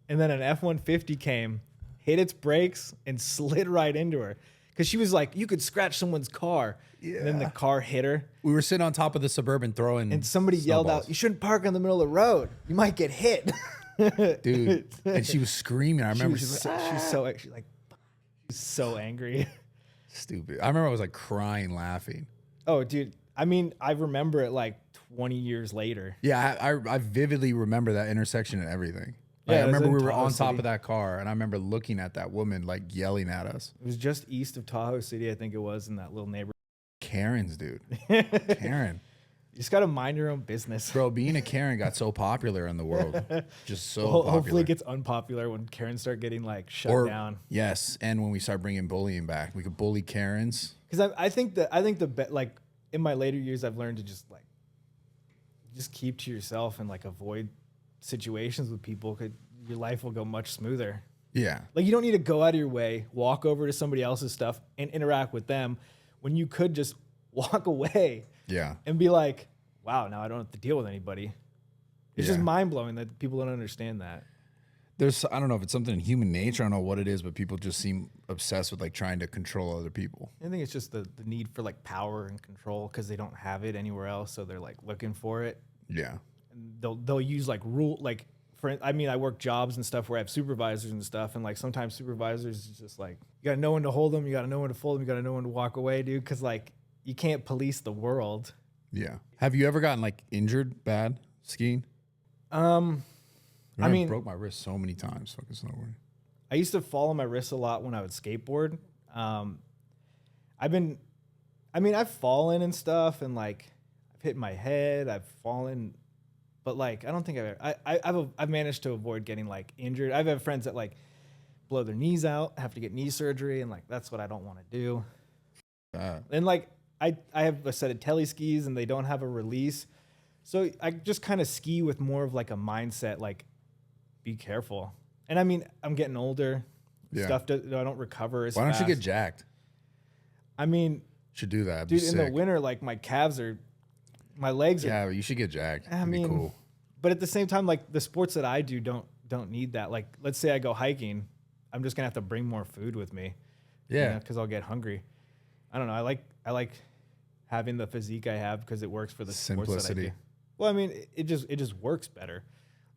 And then an F-150 came, hit its brakes, and slid right into her. Because she was like, you could scratch someone's car. Yeah. And then the car hit her. We were sitting on top of the Suburban throwing, and somebody yelled out, you shouldn't park in the middle of the road. You might get hit. Dude. And she was screaming. I remember she's so angry. Stupid. I remember I was like crying, laughing. Oh, dude. I mean, I remember it like 20 years later. Yeah, I vividly remember that intersection and everything. Like, Yeah, I remember we were Tahoe on top City. of that car, and I remember looking at that woman like yelling at us. It was just east of Tahoe City, I think it was, in that little neighborhood. Karens, dude. Karen. You just got to mind your own business. Bro, being a Karen got so popular in the world. Just so popular. Hopefully it gets unpopular when Karens start getting like shut down. Yes, and when we start bringing bullying back. We could bully Karens. Because I think like in my later years, I've learned to just keep to yourself and like avoid situations with people, because your life will go much smoother. Yeah. Like you don't need to go out of your way, walk over to somebody else's stuff and interact with them when you could just walk away. Yeah. And be like, wow, now I don't have to deal with anybody. It's just mind blowing that people don't understand that. I don't know if it's something in human nature. I don't know what it is, but people just seem obsessed with like trying to control other people. I think it's just the need for like power and control because they don't have it anywhere else. So they're like looking for it. Yeah. And they'll use like I work jobs and stuff where I have supervisors and stuff. And like sometimes supervisors is just like, you got to know when to hold them. You got to know when to fold them. You got to know when to walk away, dude. Cause like you can't police the world. Yeah. Have you ever gotten like injured bad skiing? I mean, broke my wrist so many times fucking snowboarding. I used to fall on my wrist a lot when I would skateboard. I've fallen and stuff, and like I've hit my head, I've fallen, but like I don't think I've managed to avoid getting like injured. I've had friends that like blow their knees out, have to get knee surgery, and like that's what I don't want to do. And like I have a set of tele skis, and they don't have a release, so I just kind of ski with more of like a mindset, like be careful. And I mean, I'm getting older. Yeah. I don't recover as fast. Why don't you get jacked? I mean, should do that. Dude, in the winter, like my legs are. Yeah, but you should get jacked. It'd be cool. But at the same time, like the sports that I do don't need that. Like, let's say I go hiking, I'm just gonna have to bring more food with me. Yeah, because I'll get hungry. I don't know. I like having the physique I have because it works for the simplicity. Sports that I do. Well, I mean, it just works better.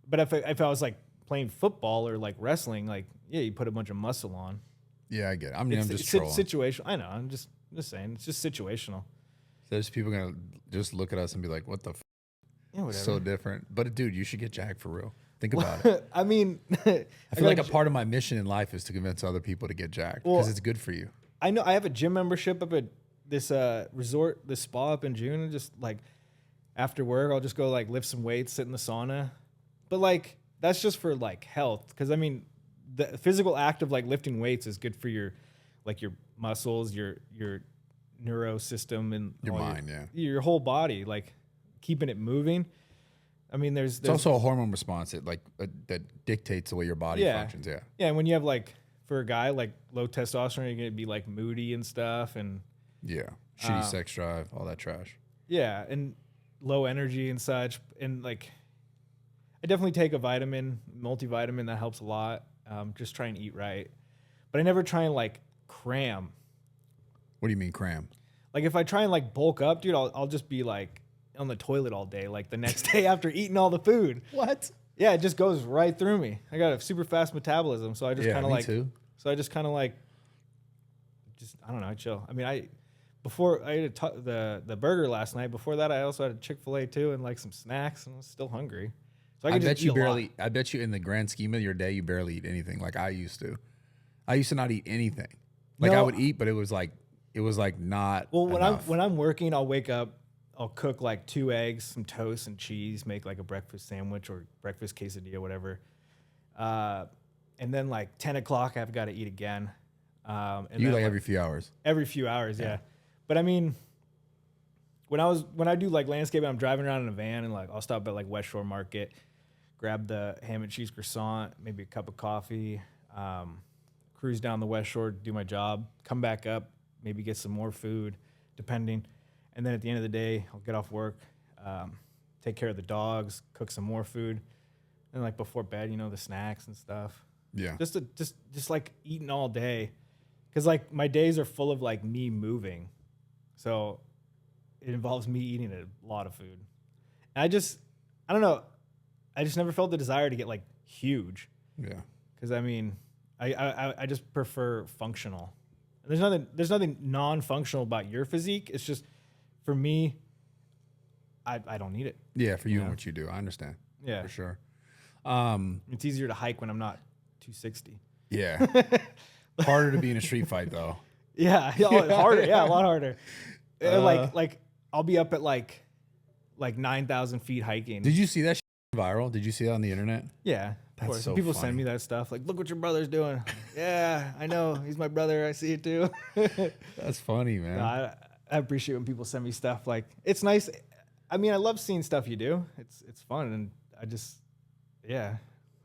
But if I was like playing football or like wrestling, like yeah, you put a bunch of muscle on. Yeah, I get it. I'm just trolling. Situational. I know. I'm just saying. It's just situational. So there's people gonna just look at us and be like, "What the? Yeah, whatever. So different." But dude, you should get jacked for real. Think about it. I mean, I feel like a part of my mission in life is to convince other people to get jacked because it's good for you. I know. I have a gym membership up at this resort, this spa up in June, and just like after work, I'll just go like lift some weights, sit in the sauna. But like that's just for like health, because I mean, the physical act of like lifting weights is good for your muscles, your neuro system, and your mind, your whole body, like keeping it moving. I mean, there's also a hormone response that dictates the way your body functions. Yeah. Yeah. And when you have like, for a guy like low testosterone, you're going to be like moody and stuff. And shitty sex drive, all that trash. Yeah. And low energy and such. And like, I definitely take a multivitamin that helps a lot. Just try and eat right. But I never try and like cram. What do you mean cram? Like if I try and like bulk up, dude, I'll just be like on the toilet all day, like the next day after eating all the food. What? Yeah, it just goes right through me. I got a super fast metabolism, so I just kind of like. Too. So I just kind of like, I don't know, I chill. I mean, I ate the burger last night. Before that, I also had a Chick-fil-A too, and like some snacks, and I was still hungry. So I bet you in the grand scheme of your day, you barely eat anything like I used to. I used to not eat anything. Like I would eat, but it was like not. Well, when I'm working, I'll wake up. I'll cook like 2 eggs, some toast and cheese, make like a breakfast sandwich or breakfast quesadilla, whatever. And then like 10 o'clock, I've got to eat again. And you like every few hours? Every few hours, yeah. But I mean, when I do like landscaping, I'm driving around in a van and like I'll stop at like West Shore Market, grab the ham and cheese croissant, maybe a cup of coffee, cruise down the West Shore, do my job, come back up, maybe get some more food, depending. And then at the end of the day, I'll get off work, take care of the dogs, cook some more food, and like before bed, the snacks and stuff. Yeah. Just like eating all day, because like my days are full of like me moving, so it involves me eating a lot of food. And I don't know, I just never felt the desire to get like huge. Yeah. Because I mean, I just prefer functional. And there's nothing non-functional about your physique. It's just, for me, I don't need it. Yeah, for you and what you do. I understand. Yeah. For sure. It's easier to hike when I'm not 260. Yeah. Harder to be in a street fight, though. Yeah. Harder. Yeah, a lot harder. Like I'll be up at like 9,000 feet hiking. Did you see that viral? Did you see that on the internet? Yeah. That's so people funny. Send me that stuff. Like, look what your brother's doing. Yeah, I know. He's my brother. I see it too. That's funny, man. No, I appreciate when people send me stuff. Like, it's nice. I mean, I love seeing stuff you do. It's fun, and I just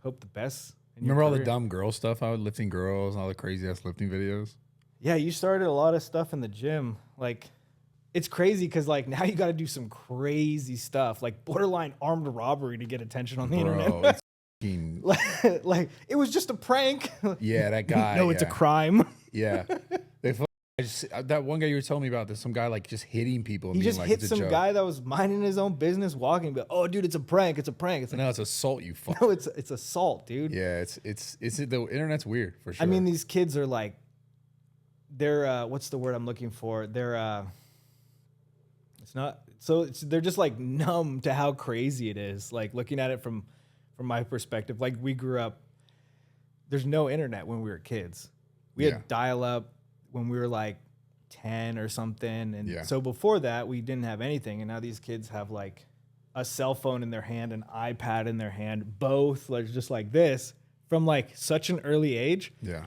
hope the best. Remember all the dumb girl stuff? I was lifting girls and all the crazy ass lifting videos. Yeah, you started a lot of stuff in the gym. Like, it's crazy because like now you got to do some crazy stuff, like borderline armed robbery to get attention on the internet. Like it was just a prank. Yeah, that guy. No, it's a crime. Yeah. That one guy you were telling me about, there's some guy like just hitting people. He just hit some guy that was minding his own business, walking. But oh, dude, it's a prank. It's a prank. It's like, no, it's assault. You fuck. No, it's assault, dude. Yeah, it's the internet's weird for sure. I mean, these kids are like, they're what's the word I'm looking for? They're it's not so. They're just like numb to how crazy it is. Like looking at it from from my perspective. Like we grew up, there's no internet when we were kids. We had dial up when we were like 10 or something. And so before that, we didn't have anything. And now these kids have like a cell phone in their hand, an iPad in their hand, both like just like this from like such an early age. Yeah.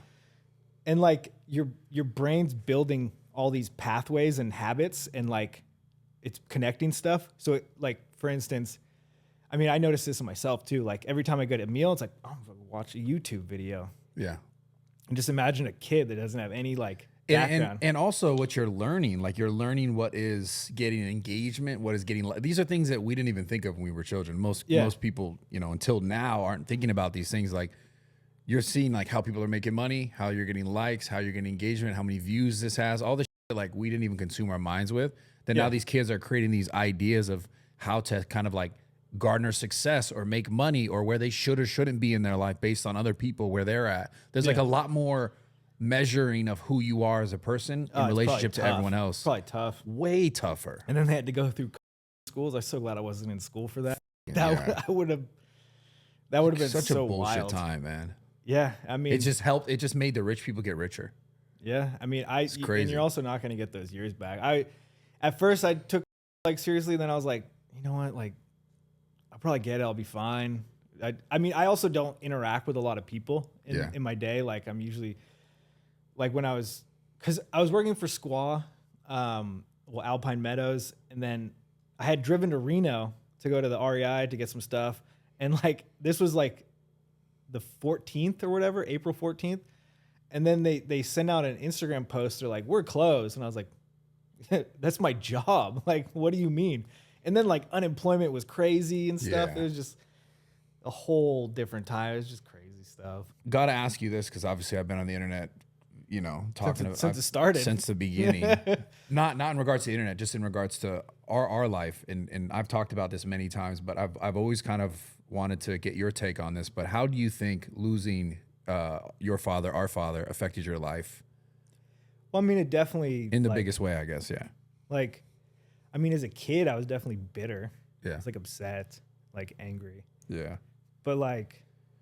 And like your brain's building all these pathways and habits and like it's connecting stuff. So it, like, for instance, I mean, I noticed this in myself too. Like every time I get a meal, it's like, oh, I'm going to watch a YouTube video. Yeah. And just imagine a kid that doesn't have any like background. And also what you're learning, like you're learning what is getting engagement, what is getting, these are things that we didn't even think of when we were children. Most people, you know, until now aren't thinking about these things. Like you're seeing like how people are making money, how you're getting likes, how you're getting engagement, how many views this has, all this shit like we didn't even consume our minds with. Then now these kids are creating these ideas of how to kind of like garner success or make money or where they should or shouldn't be in their life based on other people, where they're at. There's like a lot more measuring of who you are as a person in relationship to everyone else. Probably tough. Way tougher. And then they had to go through schools. I'm so glad I wasn't in school for that. That would have been such so a bullshit wild time, man. Yeah, I mean, it just helped. It just made the rich people get richer. Yeah, I mean, it's crazy. And you're also not going to get those years back. At first I took like seriously, then I was like, you know what, like I'll probably get it. I'll be fine. I mean, I also don't interact with a lot of people in my day. Like I'm usually like when because I was working for Squaw, Alpine Meadows, and then I had driven to Reno to go to the REI to get some stuff. And like, this was like the 14th or whatever, April 14th. And then they send out an Instagram post. They're like, we're closed. And I was like, that's my job. Like, what do you mean? And then like unemployment was crazy and stuff. It was just a whole different time. It was just crazy stuff. Got to ask you this, because obviously I've been on the internet, you know, talking since it started, since the beginning. not in regards to the internet, just in regards to our life. And I've talked about this many times, but I've always kind of wanted to get your take on this. But how do you think losing your father, our father, affected your life? Well, I mean, it definitely in the biggest way, I guess. Yeah. Like, I mean, as a kid, I was definitely bitter. Yeah. I was like upset, like angry. Yeah. But like,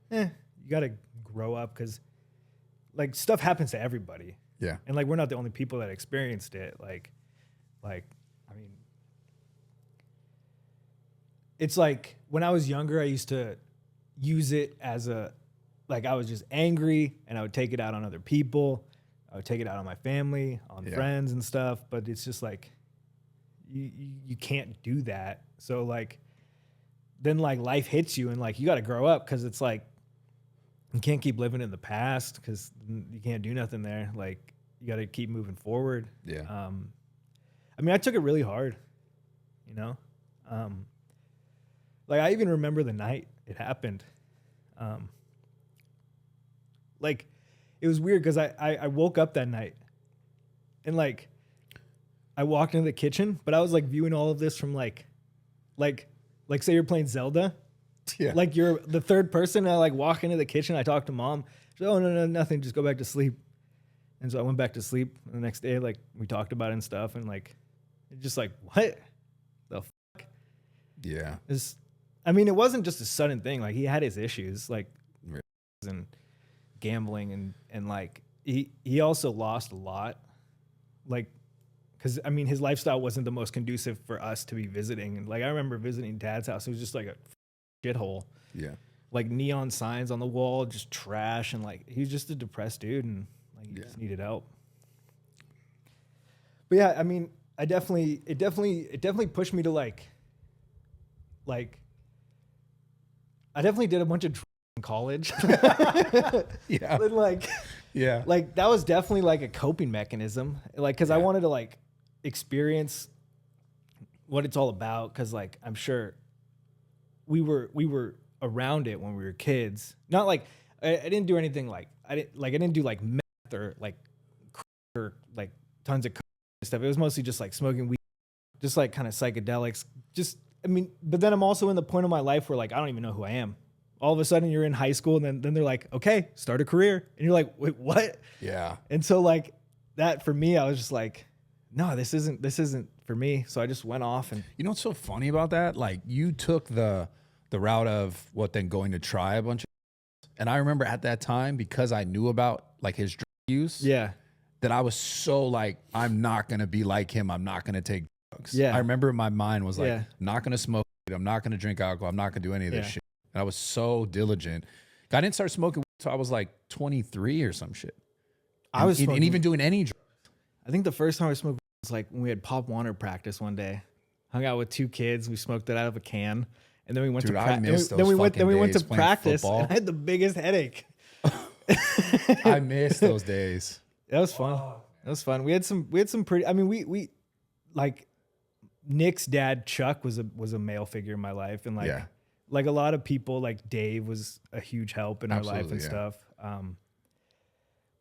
you got to grow up, because like stuff happens to everybody. Yeah. And like, we're not the only people that experienced it. Like, I mean, it's like when I was younger, I used to use it as like I was just angry and I would take it out on other people. I would take it out on my family, on friends and stuff. But it's just like, you can't do that. So like, then like life hits you and like, you got to grow up, because it's like, you can't keep living in the past, because you can't do nothing there. Like, you got to keep moving forward. Yeah. I mean, I took it really hard, you know? Like, I even remember the night it happened. Like, it was weird, because I woke up that night and like, I walked into the kitchen, but I was like viewing all of this from like say you're playing Zelda. Yeah. Like you're the third person. And I like walk into the kitchen. I talk to mom. She's like, oh, no, nothing. Just go back to sleep. And so I went back to sleep. And the next day, like we talked about it and stuff. And like, it's just like, what the fuck? Yeah. I mean, it wasn't just a sudden thing. Like he had his issues, like and gambling and like he also lost a lot. Like, because I mean, his lifestyle wasn't the most conducive for us to be visiting. And like, I remember visiting Dad's house. It was just like a shithole. Yeah. Like neon signs on the wall, just trash. And like, he was just a depressed dude, and like, he just needed help. But yeah, I mean, it definitely pushed me to like, I definitely did a bunch of drugs in college. Yeah. And like, yeah. Like that was definitely like a coping mechanism. Like, cause I wanted to like experience what it's all about. Cause like, I'm sure we were around it when we were kids. Not like, I didn't do anything like, I didn't do like meth or like tons of stuff. It was mostly just like smoking weed, just like kind of psychedelics. Just, I mean, but then I'm also in the point of my life where like, I don't even know who I am. All of a sudden you're in high school, and then they're like, okay, start a career. And you're like, wait, what? Yeah. And so like that for me, I was just like, no, this isn't for me. So I just went off. And you know what's so funny about that? Like you took the the route of what then going to try a bunch of. And I remember at that time, because I knew about like his drug use, that I was so like, I'm not going to be like him. I'm not going to take drugs. I remember my mind was like, I'm not going to smoke. I'm not going to drink alcohol. I'm not going to do any of this shit. And I was so diligent. I didn't start smoking until I was like 23 or some shit. And even doing any drugs. I think the first time I smoked was like when we had Pop Warner practice one day. Hung out with 2 kids. We smoked it out of a can. And then we went to practice. Then we went to practice. And I had the biggest headache. I miss those days. That was fun. That was fun. We had some pretty. I mean, we like Nick's dad Chuck was a male figure in my life, and like a lot of people, like Dave was a huge help in our life and stuff.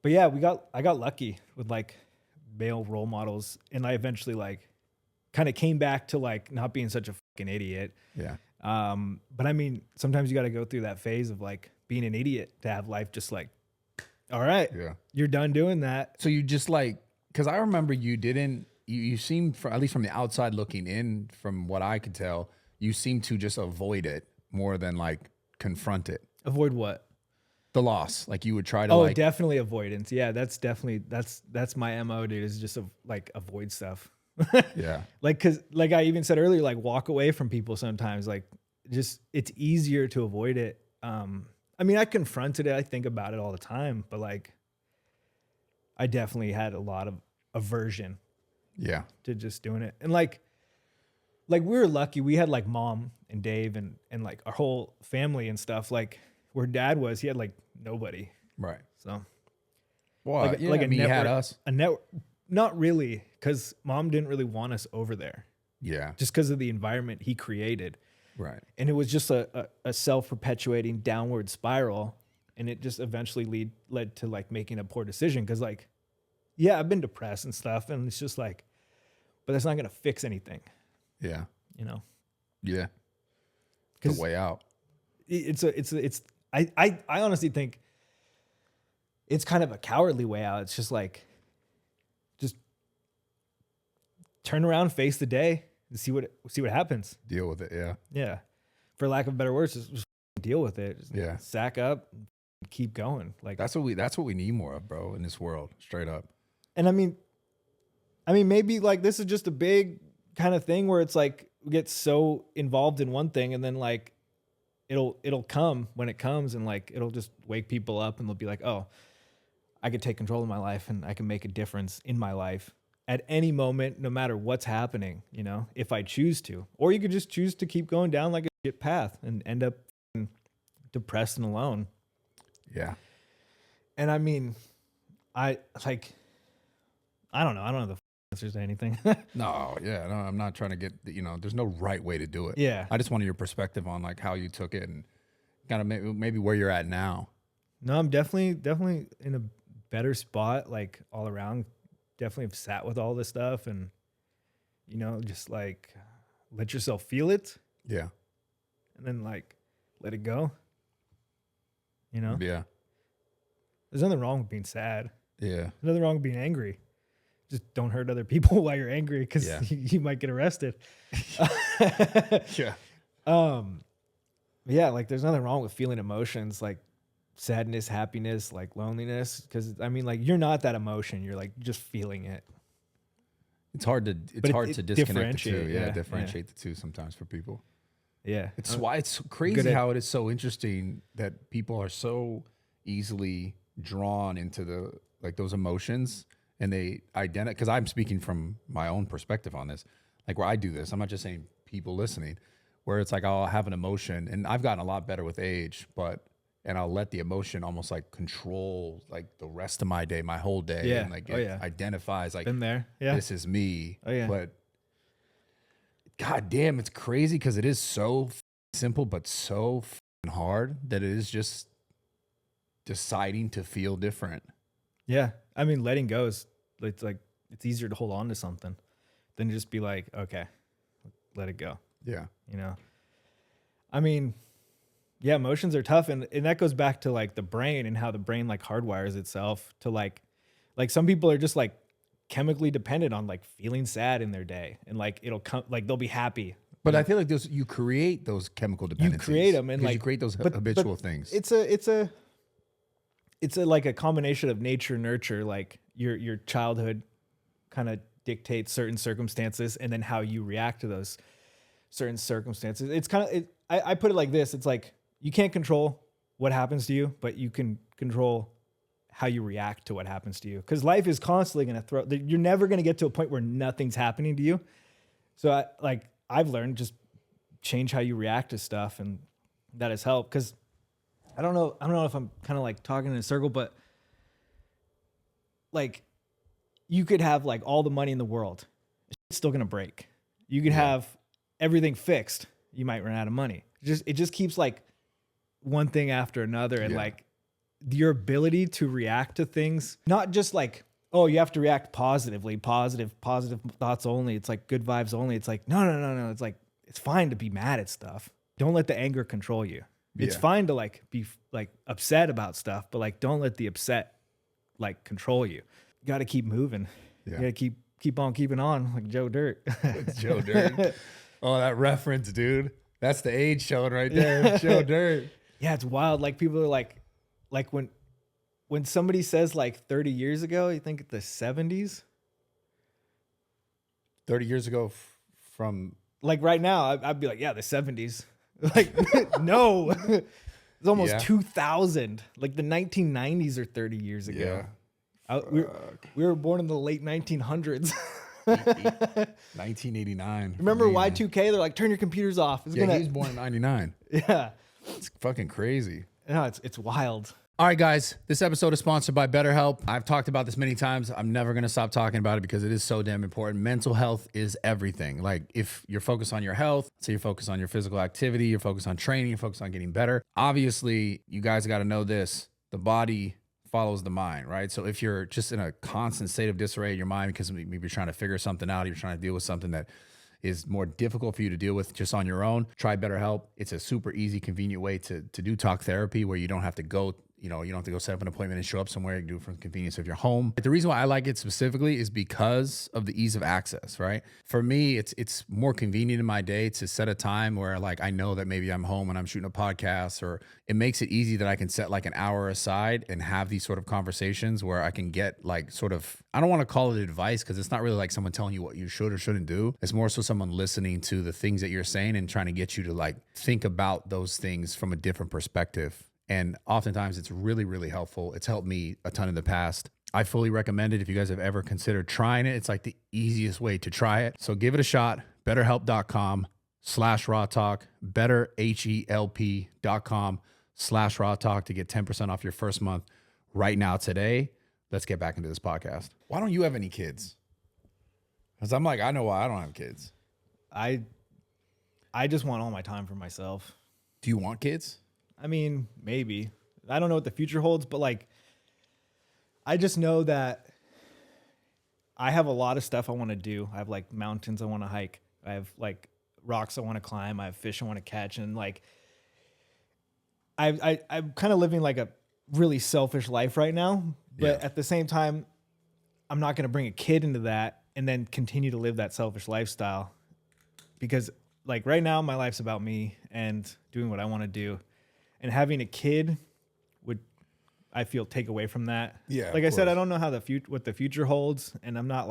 But yeah, I got lucky with like male role models, and I eventually like kind of came back to like not being such a fucking idiot. Yeah. But I mean, sometimes you got to go through that phase of like being an idiot to have life just like, all right, you're done doing that. So you just like, because I remember you seemed, at least from the outside looking in, from what I could tell, you seemed to just avoid it more than like confront it. Avoid what? The loss. Like you would try to definitely avoidance. Yeah, that's my MO, dude, is just like avoid stuff. Yeah. Like, cause like I even said earlier, like walk away from people sometimes, like just, it's easier to avoid it. I mean, I confronted it. I think about it all the time, but like, I definitely had a lot of aversion. Yeah. To just doing it. And like we were lucky. We had like mom and Dave and like our whole family and stuff. Like where dad was, he had like nobody. Right. So. Well, like a network, he had us. Not really, because mom didn't really want us over there. Yeah. Just because of the environment he created. Right. And it was just a self-perpetuating downward spiral. And it just eventually led to like making a poor decision. Because like, yeah, I've been depressed and stuff. And it's just like, but that's not going to fix anything. Yeah. You know? Yeah. It's a way out. I honestly think it's kind of a cowardly way out. It's just like, just turn around, face the day, and see what happens. Deal with it, yeah. Yeah. For lack of better words, just deal with it. Just sack up, and keep going. Like that's what we need more of, bro, in this world, straight up. And I mean maybe like this is just a big kind of thing where it's like we get so involved in one thing and then like it'll come when it comes, and like it'll just wake people up and they'll be like, oh, I could take control of my life and I can make a difference in my life at any moment, no matter what's happening, you know, if I choose to. Or you could just choose to keep going down like a shit path and end up depressed and alone. Yeah. And I mean, I don't know the answers to anything. No, I'm not trying to get, there's no right way to do it. Yeah. I just wanted your perspective on like how you took it and kind of maybe where you're at now. No, I'm definitely in a better spot, like all around. Definitely have sat with all this stuff and, just like let yourself feel it. Yeah. And then like let it go. Yeah. There's nothing wrong with being sad. Yeah. There's nothing wrong with being angry. Just don't hurt other people while you're angry, because you might get arrested. Yeah. Yeah, like there's nothing wrong with feeling emotions like sadness, happiness, like loneliness, because I mean, like you're not that emotion. You're like just feeling it. It's hard to disconnect the two. Yeah, differentiate the two sometimes for people. Yeah, it's why it's crazy how it is so interesting that people are so easily drawn into those emotions, and they identify. Because I'm speaking from my own perspective on this, like where I do this. I'm not just saying people listening, where it's like I'll have an emotion, and I've gotten a lot better with age, and I'll let the emotion almost like control like the rest of my day, my whole day. Yeah. And like it identifies like, been there. Yeah. This is me. Oh yeah. But God damn, it's crazy because it is so simple, but so hard that it is just deciding to feel different. Yeah. I mean, letting go is it's easier to hold on to something than to just be like, okay, let it go. Yeah. I mean, yeah, emotions are tough. And that goes back to like the brain and how the brain like hardwires itself to like some people are just like chemically dependent on like feeling sad in their day. And like, it'll come, like they'll be happy But I feel like you create those chemical dependencies. You create them, and like you create those habitual things. It's a like a combination of nature and nurture. Like your childhood kind of dictates certain circumstances, and then how you react to those certain circumstances. It's kind of I put it like this. It's like you can't control what happens to you, but you can control how you react to what happens to you. Because life is constantly going to you're never going to get to a point where nothing's happening to you. So I've learned just change how you react to stuff, and that has helped. Because I don't know if I'm kind of like talking in a circle, but like you could have like all the money in the world, it's still gonna break. You could have everything fixed, you might run out of money. It just keeps like one thing after another, and like your ability to react to things, not just like, oh, you have to react positively, positive thoughts only. It's like good vibes only. It's like, no. It's like, it's fine to be mad at stuff. Don't let the anger control you. It's fine to like be like upset about stuff, but like, don't let the upset like control you. You got to keep moving. You got to keep on keeping on, like Joe Dirt. It's Joe Dirt. Oh, that reference, dude. That's the age showing right there. Joe Dirt. Yeah, it's wild. Like people are like when somebody says like 30 years ago, you think the 70s? 30 years ago from... Like right now, I'd be like, yeah, the 70s. Like, no. It's almost 2000. Like the 1990s are 30 years ago. Yeah. We were born in the late 1900s. 1989. Remember Y2K? They're like, turn your computers off. He was born in 99. Yeah. It's fucking crazy. No, it's wild. All right, guys, this episode is sponsored by Betterhelp. I've talked about this many times. I'm never going to stop talking about it because it is so damn important. Mental health is everything. Like if you're focused on your health, so you're focused on your physical activity, you're focused on training, you're focused on getting better. Obviously, you guys got to know this. The body follows the mind, right? So if you're just in a constant state of disarray in your mind because maybe you're trying to figure something out, you're trying to deal with something that is more difficult for you to deal with just on your own, try BetterHelp. It's a super easy, convenient way to do talk therapy where you don't have to go, you don't have to go set up an appointment and show up somewhere. You can do it from the convenience of your home. But the reason why I like it specifically is because of the ease of access, right? For me, it's more convenient in my day to set a time where like I know that maybe I'm home and I'm shooting a podcast, or it makes it easy that I can set like an hour aside and have these sort of conversations where I can get like sort of, I don't want to call it advice because it's not really like someone telling you what you should or shouldn't do. It's more so someone listening to the things that you're saying and trying to get you to like think about those things from a different perspective. And oftentimes it's really, really helpful. It's helped me a ton in the past. I fully recommend it if you guys have ever considered trying it. It's like the easiest way to try it. So give it a shot. BetterHelp.com/rawtalk. BetterHelp.com/rawtalk to get 10% off your first month right now today. Let's get back into this podcast. Why don't you have any kids? Because I'm like, I know why I don't have kids. I just want all my time for myself. Do you want kids? I mean, maybe. I don't know what the future holds, but like, I just know that I have a lot of stuff I want to do. I have like mountains I want to hike. I have like rocks I want to climb. I have fish I want to catch. And like, I'm kind of living like a really selfish life right now. But at the same time, I'm not going to bring a kid into that and then continue to live that selfish lifestyle. Because like right now, my life's about me and doing what I want to do. And having a kid would, I feel, take away from that. Yeah. Like I said, I don't know how what the future holds, and I'm not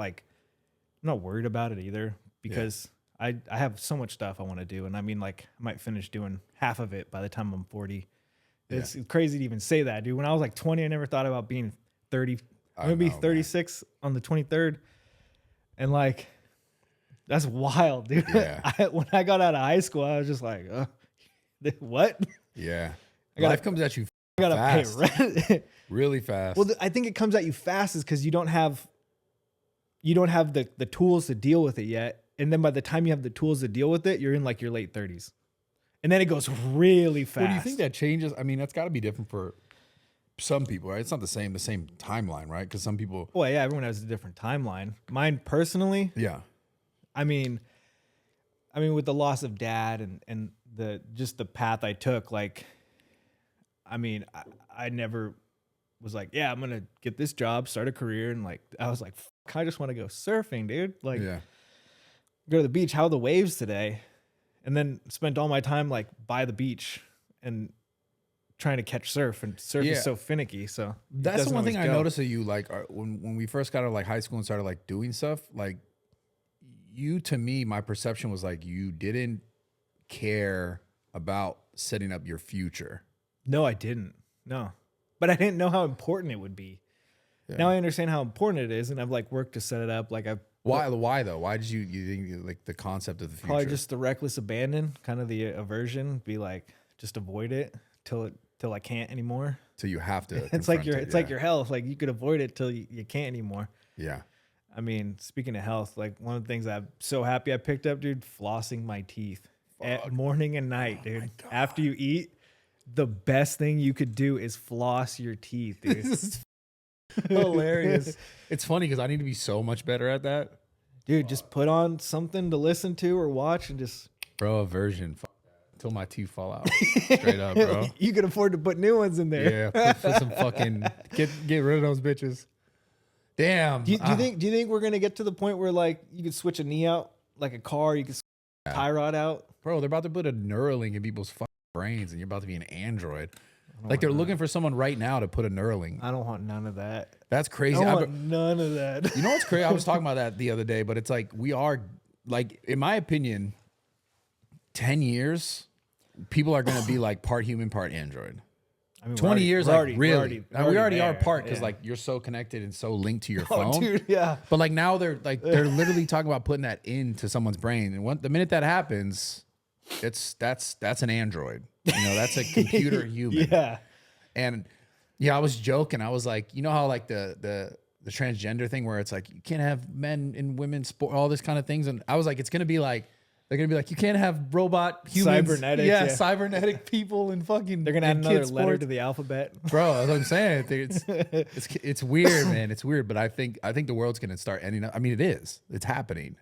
worried about it either because I have so much stuff I want to do, and I mean, like I might finish doing half of it by the time I'm 40. It's crazy to even say that, dude. When I was like 20, I never thought about being 30. I'm gonna be 36 on the 23rd, and like that's wild, dude. Yeah. When I got out of high school, I was just like, what? Yeah. Life comes at you I gotta fast. pay rent. Really fast. Well, I think it comes at you fast is because you don't have the tools to deal with it yet. And then by the time you have the tools to deal with it, you're in like your late 30s. And then it goes really fast. Well, do you think that changes? I mean, that's got to be different for some people, right? It's not the same timeline, right? Because some people... Well, yeah, everyone has a different timeline. Mine personally... Yeah. I mean, with the loss of dad and the path I took, like, I mean, I never was like, yeah, I'm going to get this job, start a career. And like, I was like, I just want to go surfing, dude. Like, go to the beach. How are the waves today? and then spent all my time like by the beach and trying to catch surf, and surf is so finicky. So that's the one thing I noticed of you, like when we first got out of like high school and started like doing stuff, like you, to me, my perception was like you didn't care about setting up your future. No, I didn't. No, but I didn't know how important it would be. Yeah. Now I understand how important it is, and I've like worked to set it up. Like why though? Why did you think like the concept of the future? Probably just the reckless abandon, kind of the aversion. Be like, just avoid it till I can't anymore. So you have to. It's like like your health. Like you could avoid it till you can't anymore. Yeah. I mean, speaking of health, like one of the things I'm so happy I picked up, dude, flossing my teeth at morning and night, dude. After you eat, the best thing you could do is floss your teeth, dude. This is hilarious. It's funny because I need to be so much better at that. Dude, just put on something to listen to or watch and just... Bro, aversion. Until my teeth fall out. Straight up, bro. You can afford to put new ones in there. Yeah, put some fucking... Get rid of those bitches. Damn. Do you think we're going to get to the point where like you could switch a knee out? Like a car, you could switch a tie rod out? Bro, they're about to put a Neuralink in people's fucking brains and you're about to be an android. Like they're looking for someone right now to put a Neuralink. I don't want none of that. That's crazy. I want none of that. You know what's crazy? I was talking about that the other day, but it's like we are, like, in my opinion, 10 years, people are going to be like part human, part android. I mean, 20 years, like we already are part because like you're so connected and so linked to your phone. Dude, yeah. But like now they're literally talking about putting that into someone's brain, and the minute that happens, that's an android. You know, that's a computer human. Yeah. And yeah, I was joking. I was like, you know how like the transgender thing where it's like you can't have men and women sport, all this kind of things, and I was like, it's gonna be like. They're going to be like, you can't have robot humans. Cybernetic. Yeah, cybernetic people and fucking. They're going to add another letter to the alphabet. Bro, that's what I'm saying. It's weird, man. It's weird, but I think the world's going to start ending up. I mean, it is. It's happening.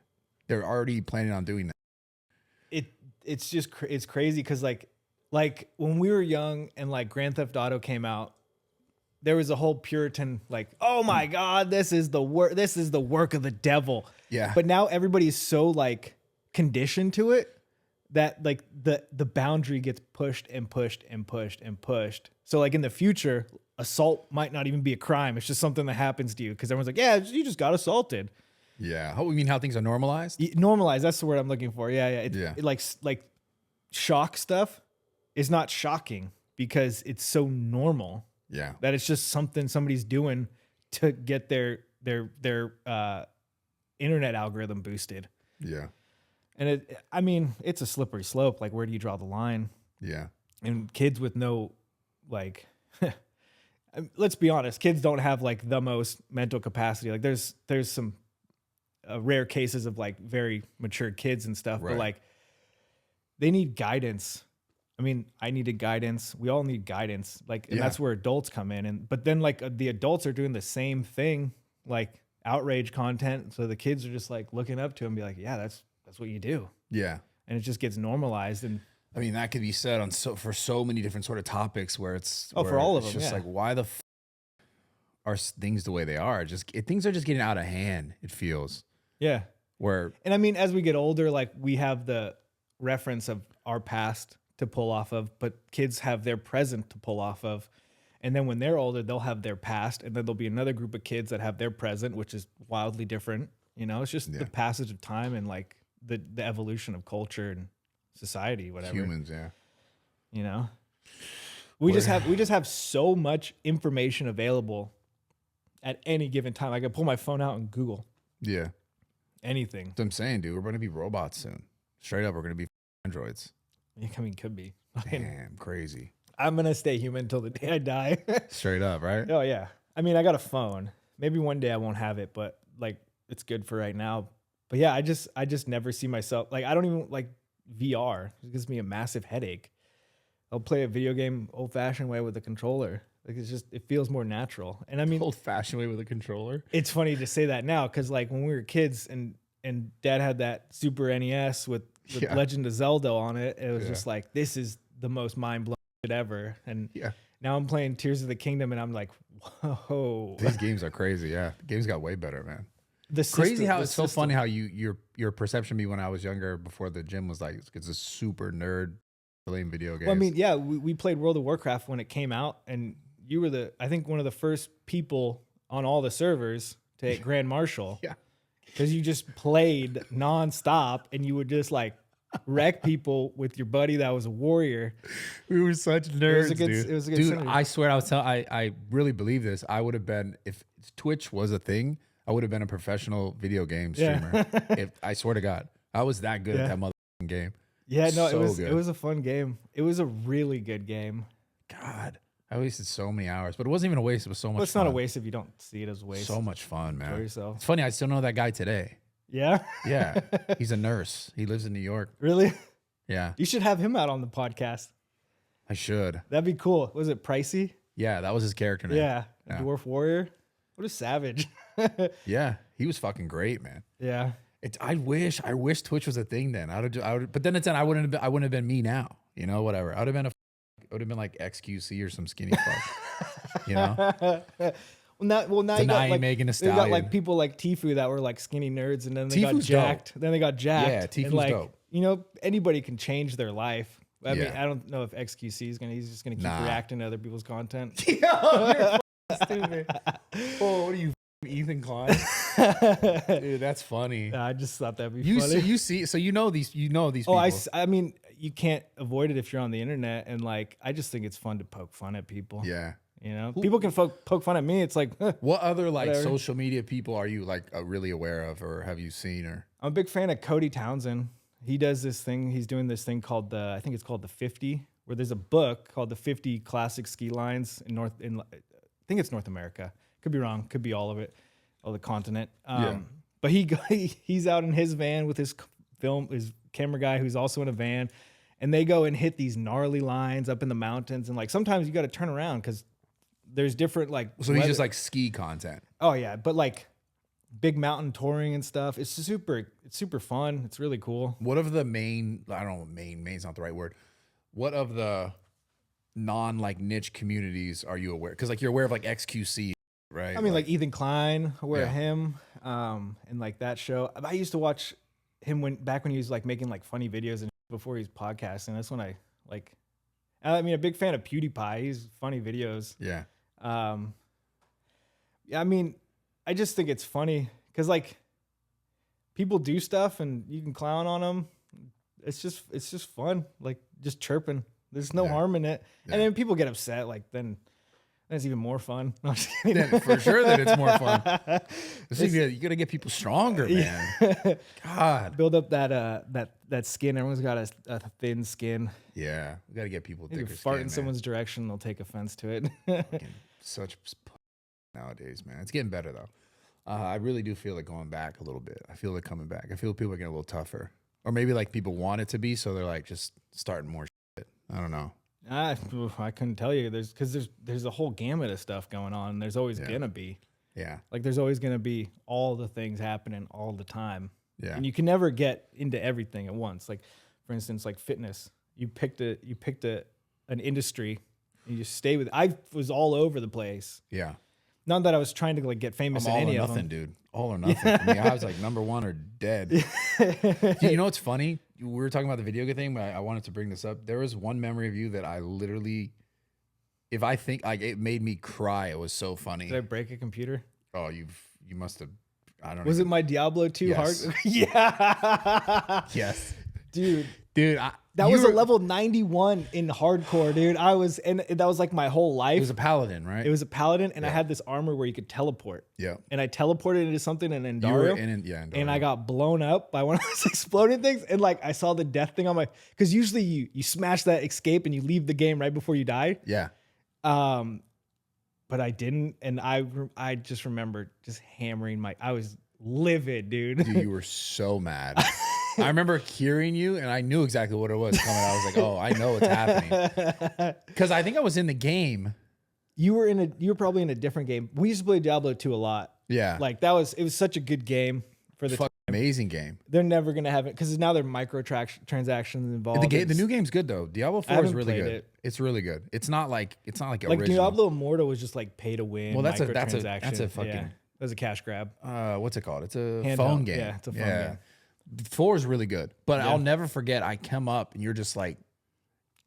They're already planning on doing that. It's just, it's crazy because like when we were young and like Grand Theft Auto came out, there was a whole Puritan like, oh my God, this is the work of the devil. Yeah. But now everybody's so like, conditioned to it that like the boundary gets pushed and pushed and pushed and pushed. So like in the future, assault might not even be a crime. It's just something that happens to you because everyone's like, yeah, you just got assaulted. Yeah. Oh, you mean how things are normalized? Normalized. That's the word I'm looking for. Yeah. It like shock stuff is not shocking because it's so normal. Yeah. That it's just something somebody's doing to get their internet algorithm boosted. Yeah. And I mean, it's a slippery slope. Like, where do you draw the line? Yeah. And kids with no, like, let's be honest, kids don't have like the most mental capacity. Like, there's some rare cases of like very mature kids and stuff, right. But like, they need guidance. I mean, I needed guidance. We all need guidance. Like, and that's where adults come in. But then like the adults are doing the same thing, like outrage content. So the kids are just like looking up to them and be like, yeah, that's what you do. Yeah. And it just gets normalized. And I mean, that could be said on for so many different sort of topics where it's for all of them. It's just like, why the are things the way they are? Things are just getting out of hand. It feels. Yeah. And I mean, as we get older, like we have the reference of our past to pull off of, but kids have their present to pull off of. And then when they're older, they'll have their past, and then there'll be another group of kids that have their present, which is wildly different. You know, it's just the passage of time and like the evolution of culture and society, whatever. Humans, yeah. You know, we just have so much information available at any given time. I can pull my phone out and Google. Yeah. Anything. That's what I'm saying, dude. We're going to be robots soon. Straight up, we're going to be androids. I mean, could be. Damn, crazy. I'm going to stay human until the day I die. Straight up, right? Oh, yeah. I mean, I got a phone. Maybe one day I won't have it, but like it's good for right now. But yeah, I just never see myself. Like, I don't even like VR. It gives me a massive headache. I'll play a video game old-fashioned way with a controller. Like, it feels more natural. And I mean, old-fashioned way with a controller. It's funny to say that now because like when we were kids and Dad had that Super NES with Legend of Zelda on it, it was just like, this is the most mind-blowing shit ever. And now I'm playing Tears of the Kingdom and I'm like, whoa. These games are crazy. Yeah, the games got way better, man. Crazy how it's so funny how your perception of me when I was younger before the gym was like it's a super nerd playing video games. Well, I mean, yeah, we played World of Warcraft when it came out, and you were I think one of the first people on all the servers to hit Grand Marshal. Yeah. Because you just played nonstop and you would just like wreck people with your buddy that was a warrior. We were such nerds, dude. It was a good synergy. I swear I really believe this. I would have been, if Twitch was a thing, I would have been a professional video game streamer. I swear to God, I was that good at that motherfucking game. Yeah, no, it was a fun game. It was a really good game. God, I wasted so many hours, but it wasn't even a waste. It was so much fun. It's not a waste if you don't see it as a waste. So much fun, man. Enjoy yourself. It's funny, I still know that guy today. Yeah? Yeah. He's a nurse. He lives in New York. Really? Yeah. You should have him out on the podcast. I should. That'd be cool. Was it Pricey? Yeah, that was his character name. Yeah. Dwarf warrior. What a savage. Yeah. He was fucking great, man. Yeah. I wish Twitch was a thing then. But then I wouldn't have been me now. You know, whatever. I would have been like XQC or some skinny fuck. You know? Well, now you got like Megan Thee you Stallion. got like people like Tfue that were like skinny nerds, and then they got Tfue's jacked. dope. Then they got jacked. Yeah, Tfue's and like, dope. You know, anybody can change their life. I mean, Yeah. I don't know if XQC is he's just gonna keep reacting to other people's content. Yo, you're stupid. Oh, what are you, Ethan Klein? Dude, that's funny. I just thought that'd be funny. So you know these people. I mean, you can't avoid it if you're on the internet, and like, I just think it's fun to poke fun at people. Yeah. You know, people can poke fun at me. It's like, what other like whatever. social media people are you like really aware of, or have you seen? Or I'm a big fan of Cody Townsend. He does this thing. He's doing this thing called I think it's called the 50, where there's a book called the 50 classic ski lines I think it's North America. Could be wrong. Could be all of it, all the continent. But he's out in his van with his camera guy who's also in a van, and they go and hit these gnarly lines up in the mountains. And like sometimes you got to turn around because there's different like. So he's just like ski content. Oh yeah, but like big mountain touring and stuff. It's super fun. It's really cool. What of the main? I don't know. Main's not the right word. What of the non like niche communities are you aware? Because like you're aware of like XQC, right? I mean, like Ethan Klein, aware of him, and like that show. I used to watch him back when he was like making like funny videos and before he was podcasting. That's when I like. I mean, a big fan of PewDiePie. He's funny videos. Yeah. Yeah. I mean, I just think it's funny because like people do stuff and you can clown on them. It's just fun. Like just chirping. There's no harm in it. Yeah. And then people get upset. Like then it's even more fun. No, then for sure that it's more fun. You got to get people stronger, man. God, build up that skin. Everyone's got a thin skin. Yeah, we got to get people thicker. Fart in someone's direction, they'll take offense to it. Such nowadays, man. It's getting better though. I really do feel it going back a little bit. I feel it coming back. I feel people are getting a little tougher, or maybe like people want it to be, so they're like just starting more shit. I don't know. I couldn't tell you. There's a whole gamut of stuff going on. There's always gonna be. Yeah. Like there's always gonna be all the things happening all the time. Yeah. And you can never get into everything at once. Like for instance, like fitness. You picked an industry and you just stay with it. I was all over the place. Yeah. Not that I was trying to like get famous in any of them. Nothing, dude. All or nothing. For me, I was like number one or dead. Dude, you know what's funny? We were talking about the video game thing, but I wanted to bring this up. There was one memory of you that I literally, if I think like it made me cry. It was so funny. Did I break a computer? Oh, you must have. I don't know. Was it my Diablo 2 hard? Yeah. Yes. Dude. That was a level 91 in hardcore, dude. And that was like my whole life. It was a paladin, right? It was a paladin, and I had this armor where you could teleport. Yeah. And I teleported into something in Endario. Endario. And I got blown up by one of those exploding things. And like I saw the death thing on my, because usually you smash that escape and you leave the game right before you die. Yeah. But I didn't, and I just remember just hammering I was livid, dude. Dude, you were so mad. I remember hearing you, and I knew exactly what it was coming. I was like, "Oh, I know what's happening," because I think I was in the game. You were probably in a different game. We used to play Diablo 2 a lot. Yeah, like it was such a good game for the amazing game. They're never gonna have it because now there are transactions involved. The new game's good though. Diablo 4 is really good. It's really good. It's not like original. Diablo Immortal was just like pay to win. Well, that's a fucking It was a cash grab. What's it called? It's a Handheld. phone game. Yeah, it's a phone game. 4 is really good, but I'll never forget. I come up and you're just like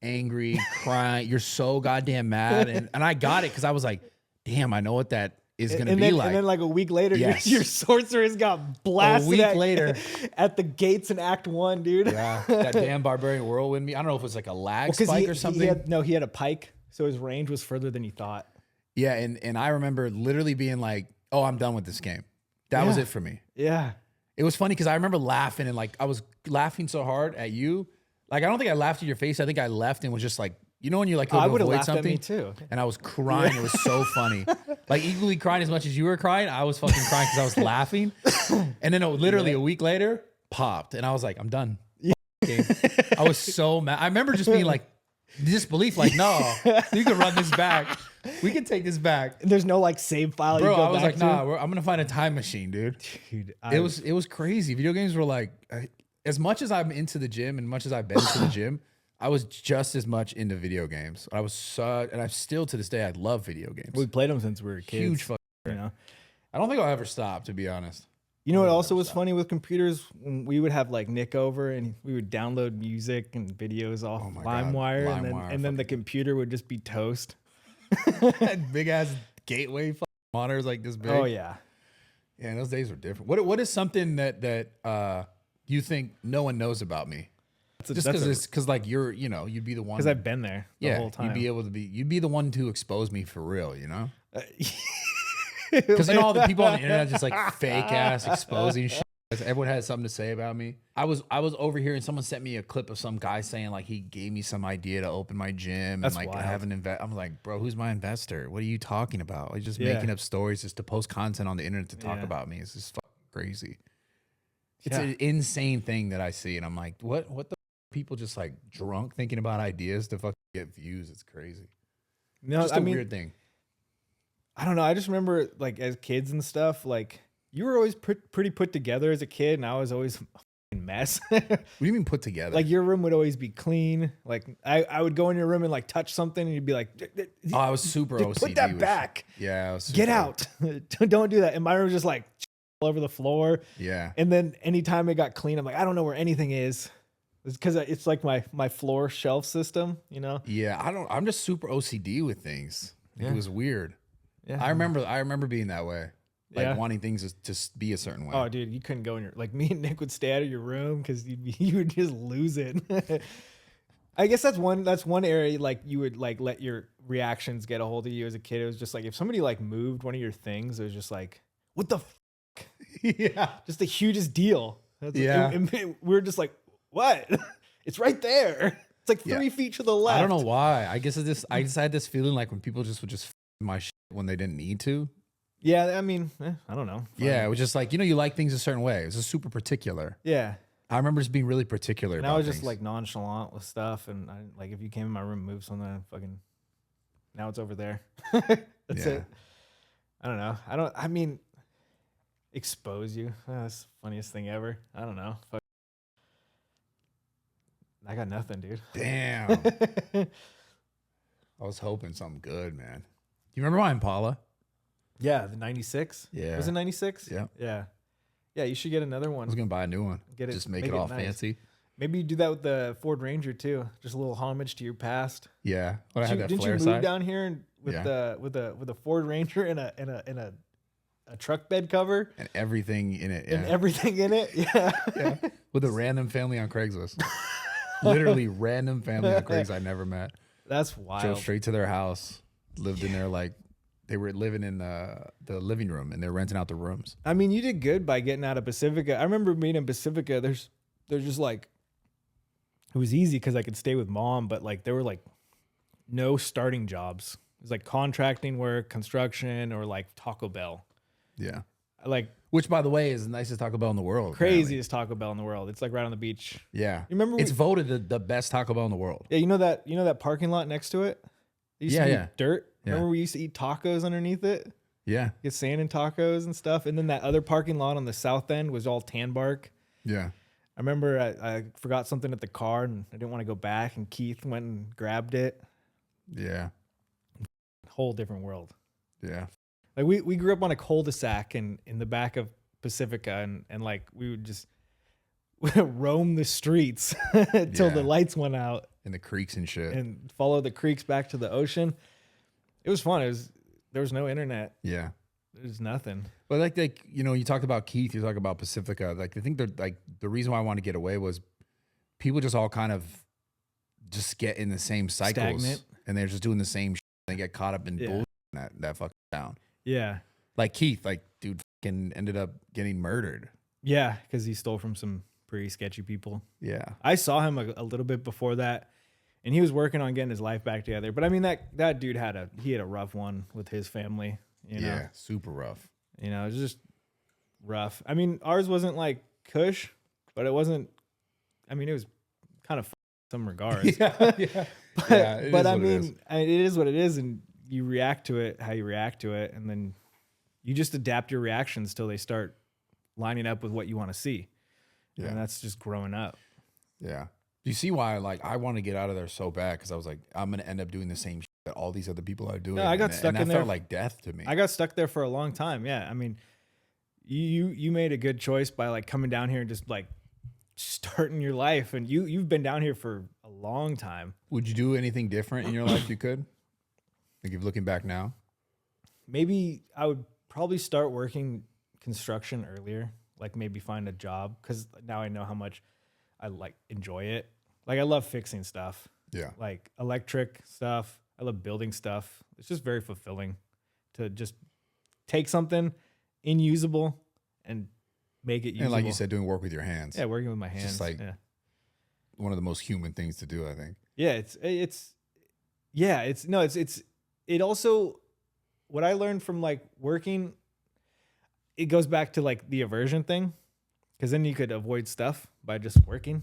angry, crying. You're so goddamn mad, and I got it because I was like, damn, I know what that is gonna be like. And then like a week later, your sorceress got blasted. A week later at the gates in Act 1, dude. Yeah, that damn barbarian whirlwind me. I don't know if it was like a lag spike or something. He had a pike, so his range was further than he thought. Yeah, and I remember literally being like, oh, I'm done with this game. That was it for me. Yeah. It was funny because I remember laughing and like I was laughing so hard at you. Like I don't think I laughed at your face. I think I left and was just like, you know when you like I would have avoid laughed something? at me too. And I was crying. It was so funny. Like equally crying as much as you were crying. I was fucking crying because I was laughing. And then literally a week later, popped. And I was like, I'm done. Yeah. I was so mad. I remember just being like, disbelief, like, no, you can run this back. We can take this back. There's no like save file. Bro, you go I was back like, nah, I'm gonna find a time machine, dude. It was crazy. Video games were like, as much as I'm into the gym and much as I've been to the gym, I was just as much into video games. I was and I'm still to this day, I love video games. We played them since we were kids. Huge fucking. You know, I don't think I'll ever stop, to be honest. You know what also was funny with computers? When we would have like Nick over and we would download music and videos off LimeWire, and then the computer would just be toast. Big ass gateway monitors like this big. Oh yeah. Yeah, those days were different. What is something that you think no one knows about me? Just because like you'd be the one. Because I've been there the whole time. You'd be the one to expose me for real, you know? Because then all the people on the internet just like fake ass exposing shit. Everyone had something to say about me. I was overhearing someone sent me a clip of some guy saying like he gave me some idea to open my gym and like wild. Have an invest. I'm like, bro, who's my investor? What are you talking about? Like just making up stories just to post content on the internet to talk about me. It's just fucking crazy. It's an insane thing that I see, and I'm like, what the people just like drunk thinking about ideas to fucking get views? It's crazy. No, just a weird thing. I don't know. I just remember like as kids and stuff, like you were always pretty put together as a kid, and I was always a fucking mess. What do you mean put together? Like your room would always be clean. Like I would go in your room and like touch something, and you'd be like, "Oh, I was super OCD. Put that back. Yeah, I was get out. Don't do that." And my room was just like all over the floor. Yeah. And then anytime it got clean, I'm like, I don't know where anything is. It's because it's like my floor shelf system, you know? Yeah, I'm just super OCD with things. It was weird. Yeah, I remember being that way, like wanting things to be a certain way. Oh, dude, you couldn't go in your like me and Nick would stay out of your room because you would just lose it. I guess that's one area like you would like let your reactions get a hold of you as a kid. It was just like if somebody like moved one of your things, it was just like, what the fuck? Yeah, just the hugest deal. We were just like, what? It's right there. It's like 3 feet to the left. I don't know why. I guess I just had this feeling like when people just would just my shit when they didn't need to. Yeah, I mean, I don't know. Fine. Yeah, it was just like, you like things a certain way. It was just super particular. Yeah. I remember just being really particular and about I was things. just like nonchalant with stuff, and like if you came in my room and moved something, now it's over there. That's it. I don't know. I mean, expose you. That's the funniest thing ever. I don't know. I got nothing, dude. Damn. I was hoping something good, man. You remember my Impala? Yeah, the 96. Yeah. Was it 96? Yeah. Yeah. Yeah, you should get another one. I was going to buy a new one. Just make it all nice. Fancy. Maybe you do that with the Ford Ranger too. Just a little homage to your past. Yeah. Didn't you move down here with a Ford Ranger and a truck bed cover and everything in it? Yeah. And everything in it. Yeah. Yeah. With a random family on Craigslist. Literally random family on Craigslist I never met. That's wild. Drove straight to their house. Lived in there like they were living in the living room and they're renting out the rooms. I mean, you did good by getting out of Pacifica. I remember being in Pacifica. There's just like, it was easy because I could stay with mom, but like there were like no starting jobs. It was like contracting work, construction, or like Taco Bell. Yeah. Which, by the way, is the nicest Taco Bell in the world. Craziest Taco Bell in the world. It's like right on the beach. Yeah. You remember it's voted the best Taco Bell in the world. Yeah, you know that parking lot next to it? It used to be dirt. Yeah. Remember we used to eat tacos underneath it? Yeah. Get sand and tacos and stuff. And then that other parking lot on the south end was all tan bark. Yeah. I remember I forgot something at the car and I didn't want to go back, and Keith went and grabbed it. Yeah. Whole different world. Yeah. Like we grew up on a cul-de-sac in the back of Pacifica, and like we would just roam the streets until the lights went out. And the creeks and shit. And follow the creeks back to the ocean. It was fun. There was no internet. Yeah. There's nothing. But like you know, you talked about Keith, you talk about Pacifica. Like I think they're like the reason why I want to get away was people just all kind of just get in the same cycles. Stagnant. And they're just doing the same shit. They get caught up in bullshit that fucking town. Yeah. Like Keith, like dude fucking ended up getting murdered. Yeah, because he stole from some pretty sketchy people. Yeah. I saw him a little bit before that, and he was working on getting his life back together. But I mean, that dude had a rough one with his family. You know? Yeah, super rough. You know, it was just rough. I mean, ours wasn't like cush, but it wasn't. I mean, it was kind of in some regards. Yeah. But I mean, it is what it is, and you react to it how you react to it, and then you just adapt your reactions till they start lining up with what you want to see. Yeah. And that's just growing up. Yeah. Do you see why I want to get out of there so bad? Because I was like, I'm going to end up doing the same shit that all these other people are doing. No, I got stuck in there. That felt like death to me. I got stuck there for a long time. Yeah. I mean, you made a good choice by like coming down here and just like starting your life. And you've been down here for a long time. Would you do anything different in your life you could? Like if looking back now? Maybe I would probably start working construction earlier. Like maybe find a job, because now I know how much I like enjoy it. Like I love fixing stuff. Yeah. Like electric stuff. I love building stuff. It's just very fulfilling to just take something unusable and make it usable. And like you said, doing work with your hands. Yeah, working with my hands. Just like one of the most human things to do, I think. Yeah, it also, what I learned from like working, it goes back to like the aversion thing, because then you could avoid stuff by just working,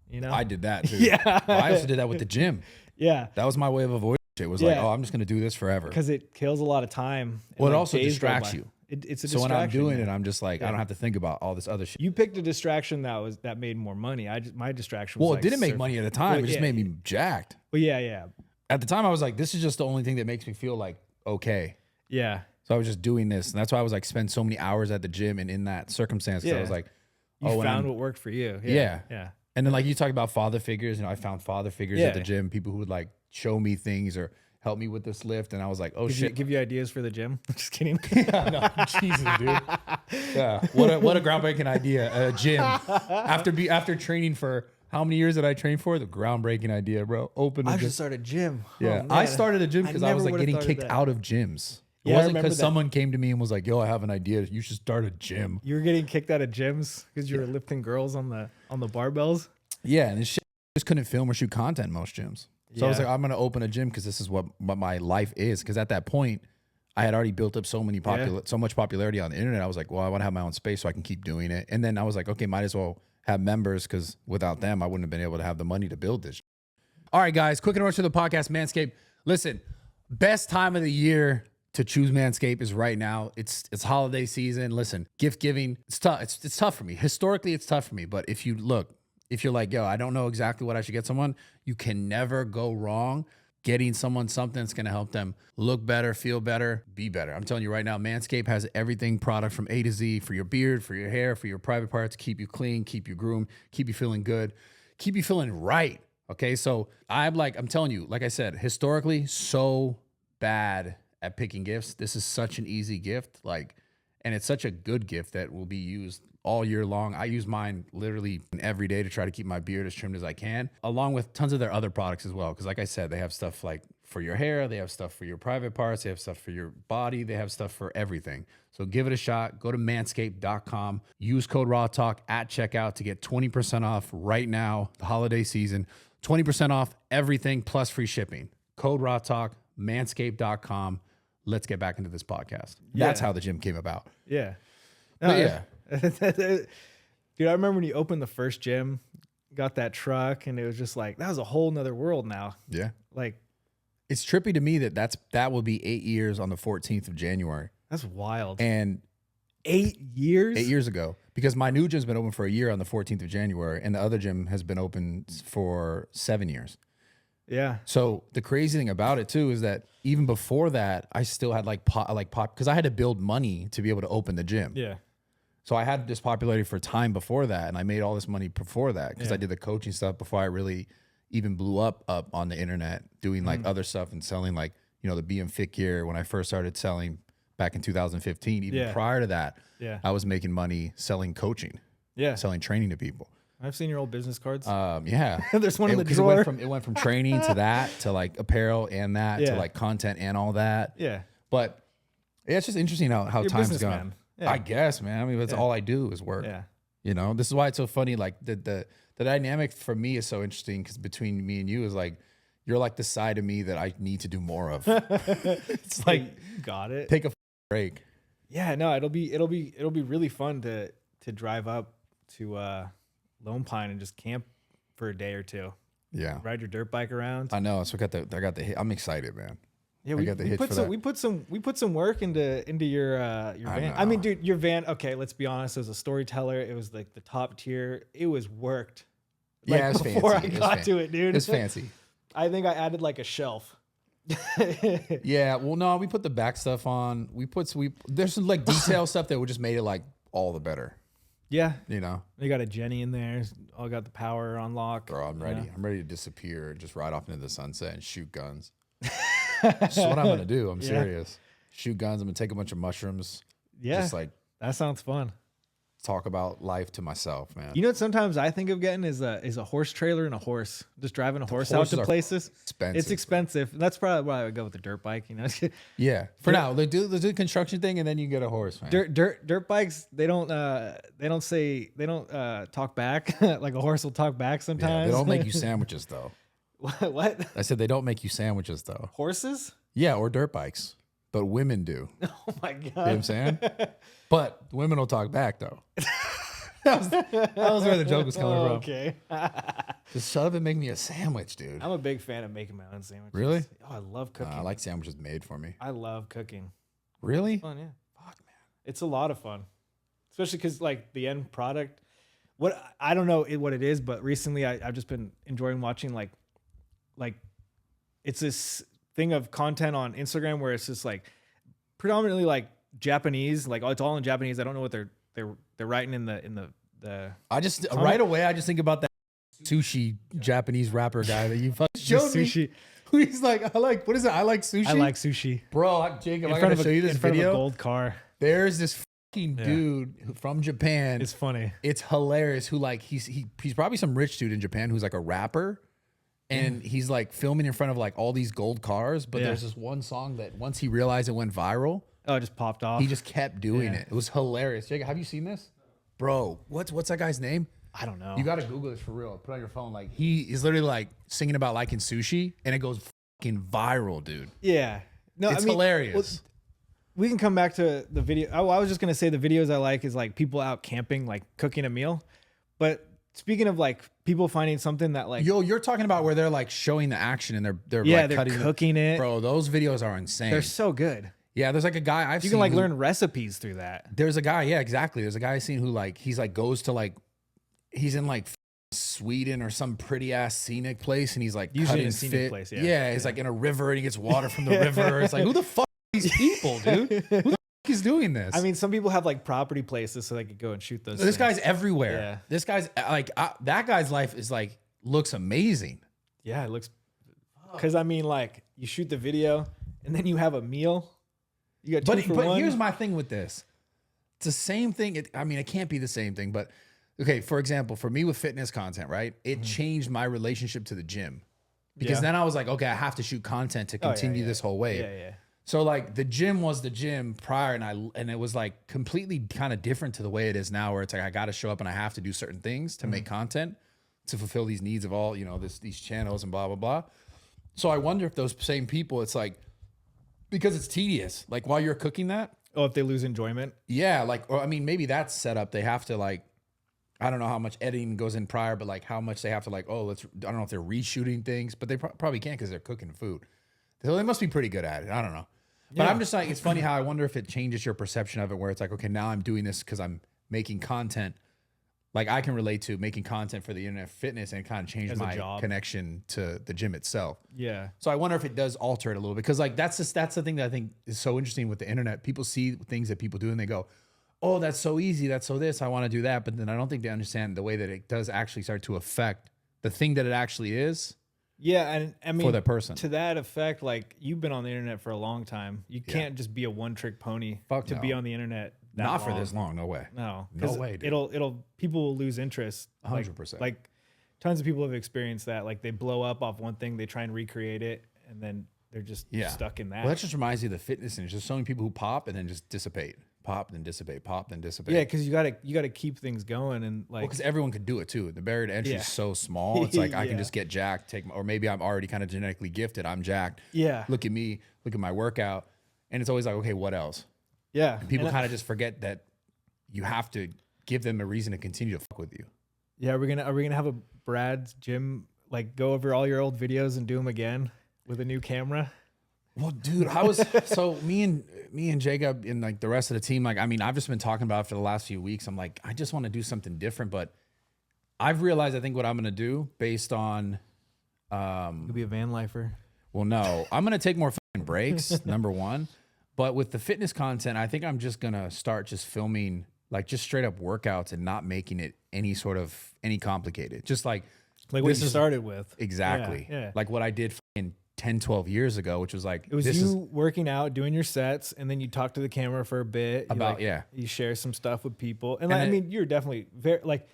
you know? I did that too. Yeah. I also did that with the gym. Yeah. That was my way of avoiding shit. It was like, oh, I'm just going to do this forever. Because it kills a lot of time. Well, it like also distracts you. It's a so distraction. when I'm doing it, I'm just like, I don't have to think about all this other shit. You picked a distraction that made more money. My distraction was well, it didn't make money at the time. Well, it just made me jacked. Well, yeah. At the time, I was like, this is just the only thing that makes me feel like okay. Yeah. So I was just doing this, and that's why I was like spend so many hours at the gym and in that circumstance. I was like, you found what worked for you. Yeah. Yeah. And then like you talk about father figures, I found father figures at the gym, people who would like show me things or help me with this lift, and I was like, oh shit. Give you ideas for the gym? Just kidding. No, Jesus, dude. Yeah. What a groundbreaking idea. A gym. After training for how many years did I train for? The groundbreaking idea, bro. I should start a gym. Yeah. I started a gym because I was like getting kicked out of gyms. It wasn't because someone came to me and was like, yo, I have an idea. You should start a gym. You were getting kicked out of gyms because you were lifting girls on the barbells? Yeah, and this shit just couldn't film or shoot content in most gyms. So I was like, I'm going to open a gym because this is what my life is. Because at that point, I had already built up so much popularity on the internet. I was like, well, I want to have my own space so I can keep doing it. And then I was like, okay, might as well have members, because without them, I wouldn't have been able to have the money to build this. All right, guys, quick and rush to the podcast, Manscaped. Listen, best time of the year to choose Manscaped is right now. It's holiday season. Listen, gift giving, it's tough. It's tough for me. Historically, it's tough for me. But if you're like, yo, I don't know exactly what I should get someone, you can never go wrong getting someone something that's going to help them look better, feel better, be better. I'm telling you right now, Manscaped has everything product from A to Z for your beard, for your hair, for your private parts, keep you clean, keep you groomed, keep you feeling good, keep you feeling right. Okay. So I'm telling you, like I said, historically, so bad at picking gifts. This is such an easy gift. And it's such a good gift that will be used all year long. I use mine literally every day to try to keep my beard as trimmed as I can, along with tons of their other products as well. Because like I said, they have stuff like for your hair, they have stuff for your private parts, they have stuff for your body, they have stuff for everything. So give it a shot. Go to manscaped.com. Use code RAWTALK at checkout to get 20% off right now, the holiday season. 20% off everything plus free shipping. Code RAWTALK, manscaped.com. Let's get back into this podcast. That's how the gym came about. Yeah. But yeah. Dude, I remember when you opened the first gym, got that truck, and it was just like, that was a whole nother world now. Yeah. Like, it's trippy to me that will be 8 years on the 14th of January. That's wild. And 8 years? 8 years ago. Because my new gym's been open for a year on the 14th of January, and the other gym has been open for 7 years. Yeah. So the crazy thing about it too is that even before that, I still had like pop because I had to build money to be able to open the gym. Yeah. So I had this popularity for time before that, and I made all this money before that because I did the coaching stuff before I really even blew up on the internet, doing like other stuff and selling like, you know, the BM Fit gear when I first started selling back in 2015. Even prior to that, I was making money selling coaching, selling training to people. I've seen your old business cards. Yeah. There's one in the drawer. It went from training to that, to like apparel and that, to like content and all that. Yeah. But yeah, it's just interesting how time's gone. Yeah. I guess, man. I mean, that's all I do is work. Yeah. You know, this is why it's so funny. Like the dynamic for me is so interesting because between me and you is like, you're like the side of me that I need to do more of. It's like, got it. Take a break. Yeah, no, it'll be really fun to drive up to Lone Pine and just camp for a day or two. Yeah. Ride your dirt bike around. I know. So I got the hit. I'm excited, man. Yeah, we put some work into your van. I mean, dude, your van. Okay, let's be honest. As a storyteller, it was like the top tier. It was worked. Like, yeah, it's before fancy. I got to it, dude. It's fancy. I think I added like a shelf. Yeah, well, no, we put the back stuff on. There's some like detail stuff that would just made it like all the better. Yeah, you know, they got a Jenny in there. All got the power on lock. Bro, I'm ready. I'm ready to disappear, just ride off into the sunset and shoot guns. That's what I'm gonna do. I'm serious. Shoot guns. I'm gonna take a bunch of mushrooms. Yeah, just like that sounds fun. Talk about life to myself, man. You know what? Sometimes I think of getting is a horse trailer and a horse. Just driving a horse out to places. Expensive. It's expensive. That's probably why I would go with the dirt bike. You know. Yeah. For now, they do the construction thing, and then you get a horse. Man. Dirt bikes. They don't talk back. Like a horse will talk back sometimes. Yeah, they don't make you sandwiches though. What? I said they don't make you sandwiches though. Horses? Yeah, or dirt bikes. But women do. Oh my God. You know what I'm saying? But women will talk back though. that was where the joke was coming from. Okay. Just shut up and make me a sandwich, dude. I'm a big fan of making my own sandwiches. Really? Oh, I love cooking. I like sandwiches made for me. I love cooking. Really? It's fun, yeah. Fuck, man. It's a lot of fun. Especially because like the end product, I don't know what it is, but recently I've just been enjoying watching like it's this thing of content on Instagram where it's just like predominantly like Japanese, like it's all in Japanese. I don't know what they're writing in the I just comment. Right away I just think about that sushi Japanese rapper guy that you fucking showed me. He's like, what is it? I like sushi. I like sushi. Bro, Jacob, I gotta show you this video. In front of a gold car. There's this fucking dude from Japan. It's funny. It's hilarious. Who like he's probably some rich dude in Japan who's like a rapper. And he's like filming in front of like all these gold cars, but there's this one song that once he realized it went viral, it just popped off. He just kept doing it. It was hilarious. Jacob, have you seen this? Bro, what's that guy's name? I don't know. You got to Google this for real. Put it on your phone. Like he is literally like singing about liking sushi, and it goes fucking viral, dude. Yeah, no, it's hilarious. Well, we can come back to the video. I was just gonna say the videos I like is like people out camping, like cooking a meal, but. Speaking of like people finding something that like you're talking about where they're like showing the action and they're like they're cooking it. Bro, those videos are insane. They're so good. Yeah, there's like a guy I've seen. You can like learn recipes through that. There's a guy, yeah, exactly. There's a guy I've seen who like he's like goes to like he's in like Sweden or some pretty ass scenic place and he's like usually in a scenic place. Yeah, he's like in a river and he gets water from the river. It's like who the fuck are these people, dude? Who the fuck is doing this? I mean, some people have like property places so they could go and shoot those. This guy's everywhere. Yeah. This guy's like that guy's life is like looks amazing. Yeah, it looks. Because I mean, like you shoot the video and then you have a meal. You got two for one. But here's my thing with this. It's the same thing. It can't be the same thing. But okay, for example, for me with fitness content, right? It changed my relationship to the gym because then I was like, okay, I have to shoot content to continue this whole way. Yeah. So like the gym was the gym prior and it was like completely kind of different to the way it is now where it's like I got to show up and I have to do certain things to make content to fulfill these needs of all, you know, these channels and blah, blah, blah. So I wonder if those same people, it's like, because it's tedious, like while you're cooking that. Oh, if they lose enjoyment. Yeah. Like, or I mean, maybe that's set up. They have to like, I don't know how much editing goes in prior, but like how much they have to like, I don't know if they're reshooting things, but they probably can't because they're cooking food. So they must be pretty good at it. I don't know. But I'm just like, it's funny how I wonder if it changes your perception of it where it's like, okay, now I'm doing this because I'm making content like I can relate to making content for the internet fitness and kind of change my connection to the gym itself. Yeah. So I wonder if it does alter it a little bit. Cause like, that's the thing that I think is so interesting with the internet. People see things that people do and they go, oh, that's so easy. That's so this, I want to do that. But then I don't think they understand the way that it does actually start to affect the thing that it actually is. Yeah. And I mean, for that person, to that effect, like you've been on the internet for a long time. You can't just be a one-trick pony to be on the internet. Not for this long. No way. No way. Dude. People will lose interest. 100%. Like tons of people have experienced that. Like they blow up off one thing, they try and recreate it, and then they're just stuck in that. Well, that just reminds me of the fitness, and there's just so many people who pop and then just dissipate, pop then dissipate, pop then dissipate. Yeah, because you gotta keep things going, and like because everyone could do it too. The barrier to entry is so small. It's like I can just get jacked, or maybe I'm already kind of genetically gifted. I'm jacked. Yeah. Look at me. Look at my workout, and it's always like, okay, what else? Yeah. And people kind of just forget that you have to give them a reason to continue to fuck with you. Yeah, are we gonna have a Brad's gym, like go over all your old videos and do them again with a new camera? Well, dude, so me and Jacob and like the rest of the team, like, I mean, I've just been talking about it for the last few weeks. I'm like, I just want to do something different, but I've realized I think what I'm gonna do based on You'll be a van lifer. Well, no, I'm gonna take more fucking breaks, number one. But with the fitness content, I think I'm just gonna start just filming like just straight up workouts and not making it any complicated. Just like what you started with. Exactly. Yeah. Like what I did in 10, 12 years ago, which was like, it was you working out, doing your sets, and then you talk to the camera for a bit. You share some stuff with people. And like, I mean, you're definitely very like,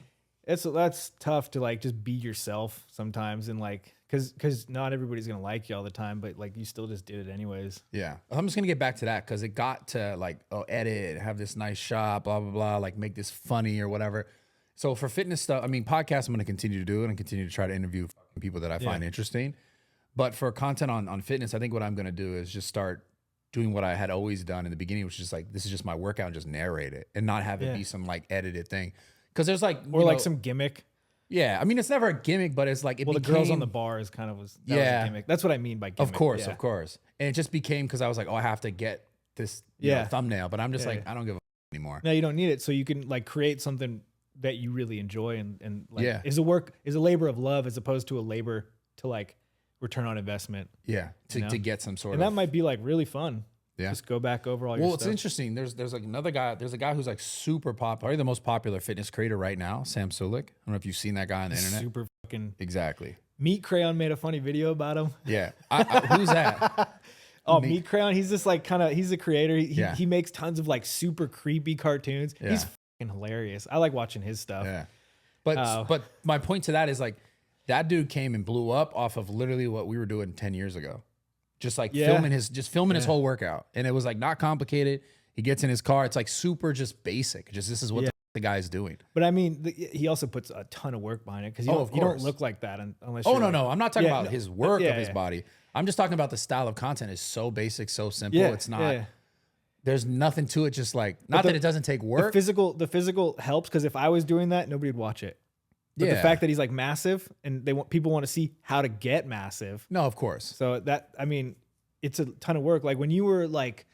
that's tough to like just be yourself sometimes. And like, cause not everybody's going to like you all the time, but like you still just did it anyways. Yeah. I'm just going to get back to that. Cause it got to like, edit, have this nice shot, blah, blah, blah, like make this funny or whatever. So for fitness stuff, I mean, podcasts, I'm going to continue to do it and continue to try to interview people that I find interesting. But for content on fitness, I think what I'm going to do is just start doing what I had always done in the beginning, which is just like, this is just my workout and just narrate it and not have it be some like edited thing. Cause there's like, or like some gimmick. Yeah. I mean, it's never a gimmick, but it's like, the girls on the bar was was a gimmick. That's what I mean by gimmick. Of course. And it just became, cause I was like, oh, I have to get this thumbnail, but I'm just like, I don't give a anymore. No, you don't need it. So you can like create something that you really enjoy and like is a labor of love as opposed to a labor to like return on investment. Yeah. To get some sort of. And that might be like really fun. Yeah. Just go back over all your stuff. Well, it's interesting. There's like another guy. There's a guy who's like super popular, probably the most popular fitness creator right now, Sam Sulek. I don't know if you've seen that guy on the internet. Super fucking. Exactly. Meat Crayon made a funny video about him. Yeah. Who's that? Meat Crayon. He's just like he's a creator. He makes tons of like super creepy cartoons. Yeah. He's fucking hilarious. I like watching his stuff. Yeah. But my point to that is like that dude came and blew up off of literally what we were doing 10 years ago. Just like filming his whole workout. And it was like not complicated. He gets in his car. It's like super just basic. Just this is what the guy's doing. But I mean, he also puts a ton of work behind it because you don't look like that unless no. I'm not talking about his work of his body. I'm just talking about the style of content is so basic, so simple. It's not there's nothing to it. Just like that it doesn't take work. The physical helps because if I was doing that, nobody would watch it. But the fact that he's like massive and people want to see how to get massive. No, of course. So I mean, it's a ton of work. Like when you were like,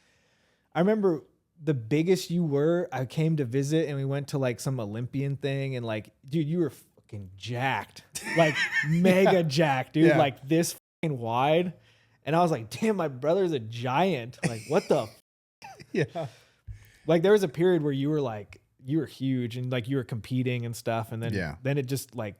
I remember the biggest you were, I came to visit and we went to like some Olympian thing and like, dude, you were fucking jacked, like mega jacked, dude, like this fucking wide. And I was like, damn, my brother's a giant. Like what the? Like there was a period where you were huge and like you were competing and stuff. And then it just like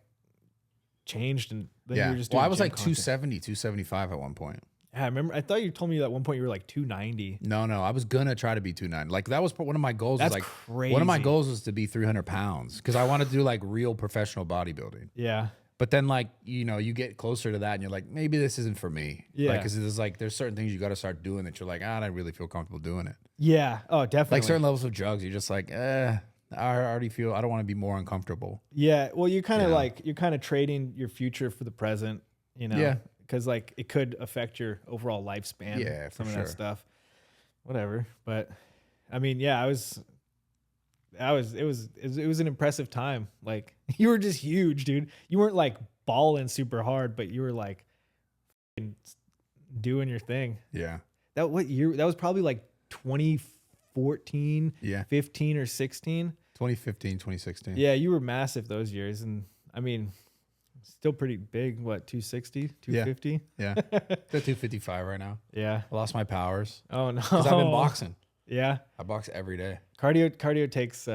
changed. And then you were just doing I was like content. 270, 275 at one point. Yeah, I remember. I thought you told me at one point you were like 290. No, I was gonna try to be 290. Like that was one of my goals. That's was like crazy. One of my goals was to be 300 pounds because I wanted to do like real professional bodybuilding. Yeah. But then like you get closer to that and you're like maybe this isn't for me. Yeah. Because there's certain things you got to start doing that you're like I don't really feel comfortable doing it. Yeah. Oh, definitely. Like certain levels of drugs, you're just like I already feel I don't want to be more uncomfortable. Yeah. Well, you're kind of trading your future for the present. Yeah. Because like it could affect your overall lifespan. Yeah, some of that stuff. Whatever. But I mean, it was an impressive time. Like you were just huge, dude. You weren't like balling super hard, but you were like doing your thing. Yeah. What year? That was probably like 2014, 15 or 16. 2015, 2016. Yeah, you were massive those years. And I mean, still pretty big. What, 260, 250? Yeah. They're 255 right now. Yeah. I lost my powers. Oh, no. Because I've been boxing. Yeah. I box every day. Cardio takes...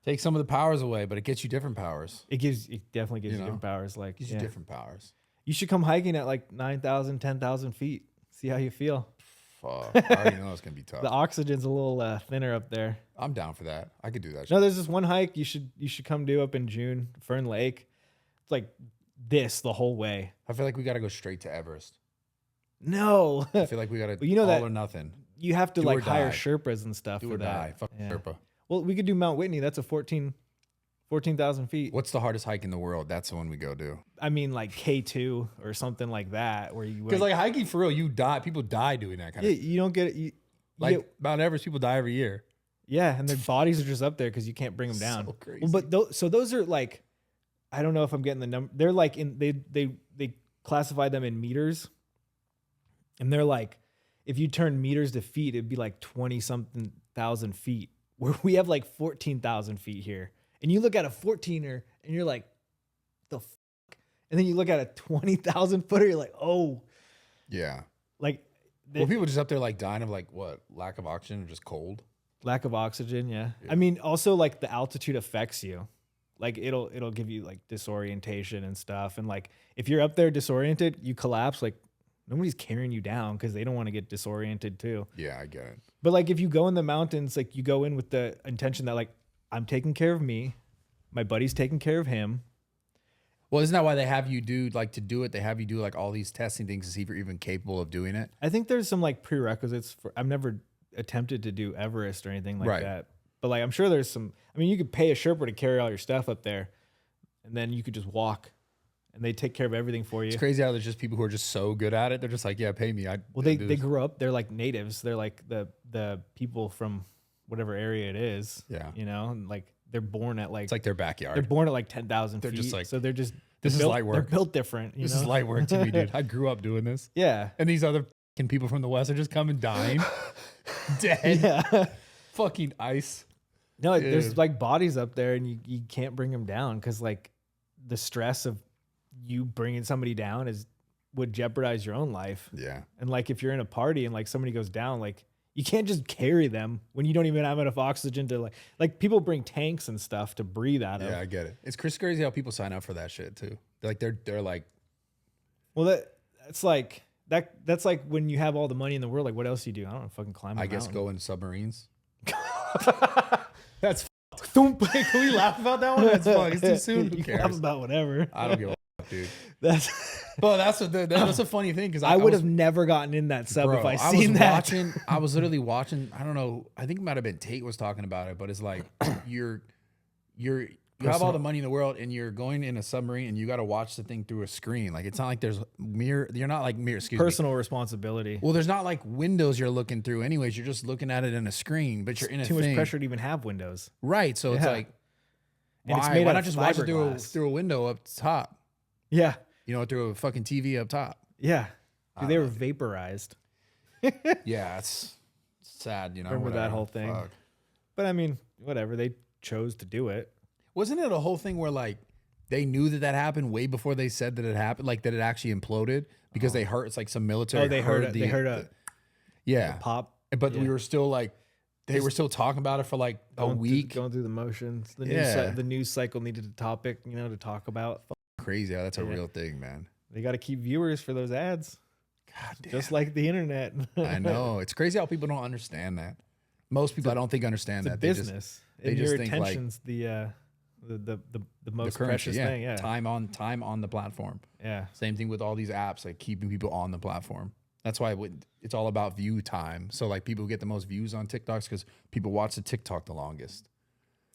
Takes some of the powers away, but it gets you different powers. It definitely gives you different powers. Like, gives you different powers. You should come hiking at like 9,000, 10,000 feet. See how you feel. Fuck. I already know it's going to be tough. The oxygen's a little thinner up there. I'm down for that. I could do that. No, there's this one hike you should come do up in June, Fern Lake. It's like this the whole way. I feel like we got to go straight to Everest. No. I feel like we got to you know all that, or nothing. You have to like hire Sherpas and stuff for that. Fuck Sherpa. Well, we could do Mount Whitney. That's a 14,000 feet. What's the hardest hike in the world? That's the one we go do. I mean, like K2 or something like that, where you because like hiking for real, you die. People die doing that kind of. You don't get it. Mount Everest, people die every year. Yeah, and their bodies are just up there because you can't bring them down. So crazy. Well, but those are like, I don't know if I'm getting the number. They're like they classify them in meters, and they're like, if you turn meters to feet, it'd be like 20-something thousand feet. Where we have like 14,000 feet here. And you look at a 14er and you're like, the fuck? And then you look at a 20,000 footer, you're like, oh. Yeah. Like, well, people just up there like dying of like what? Lack of oxygen or just cold? Lack of oxygen, yeah. I mean, also like the altitude affects you. Like it'll give you like disorientation and stuff. And like if you're up there disoriented, you collapse, like nobody's carrying you down because they don't want to get disoriented too. Yeah, I get it. But like if you go in the mountains, like you go in with the intention that like I'm taking care of me, my buddy's taking care of him. Well, isn't that why they have you do like to do it? They have you do like all these testing things to see if you're even capable of doing it. I think there's some like prerequisites for. I've never attempted to do Everest or anything like that, but like I'm sure there's some. I mean, you could pay a Sherpa to carry all your stuff up there, and then you could just walk. And they take care of everything for you. It's crazy how there's just people who are just so good at it. They're just like, yeah, pay me. They grew up. They're like natives. They're like the people from whatever area it is. Yeah. You know, and like they're born at like. It's like their backyard. They're born at like 10,000 feet. They're just like. So they're just. This is light work. They're built different. This is light work to me, dude. I grew up doing this. Yeah. And these other people from the West are just coming dying. Dead. Yeah. Fucking ice. No, there's like bodies up there and you can't bring them down because like the stress of you bringing somebody down would jeopardize your own life. Yeah. And like if you're in a party and like somebody goes down, like you can't just carry them when you don't even have enough oxygen to like people bring tanks and stuff to breathe out of. Yeah, I get it. It's crazy how people sign up for that shit too. They're like, well, that's like when you have all the money in the world. Like what else do you do? I don't know, fucking climb a mountain. Go in submarines. That's can we laugh about that one? That's fuck. It's too soon. Who cares? Laugh about whatever. I don't give a fuck, dude. That's a funny thing because I would have never gotten in that sub if I seen that. I was literally watching. I don't know. I think it might have been Tate was talking about it, but it's like you have all the money in the world and you're going in a submarine and you got to watch the thing through a screen. Like it's not like there's mirror. You're not like mirror. Excuse me. Personal responsibility. Well, there's not like windows you're looking through. Anyways, you're just looking at it in a screen, but you're in a too much pressure to even have windows. Right. So it's like, why not just watch it through a window up top? Yeah. You know, through a fucking TV up top. Yeah. Dude, they were vaporized. Yeah, it's sad, you know. Remember that whole thing. Fuck. But I mean, whatever. They chose to do it. Wasn't it a whole thing where like they knew that happened way before they said that it happened, like that it actually imploded because they heard it's like some military. Oh, they heard a pop. But we were still like they were still talking about it for like a week, going through the motions. The news cycle needed a topic, to talk about. Crazy how that's a real thing, man. They got to keep viewers for those ads. God damn. Just like the internet. I know. It's crazy how people don't understand that. Most people I don't think understand that. Business. They just your think attention's like the most currency, precious thing. Yeah. Time on the platform. Yeah. Same thing with all these apps, like keeping people on the platform. That's why it's all about view time. So like people get the most views on TikToks because people watch the TikTok the longest.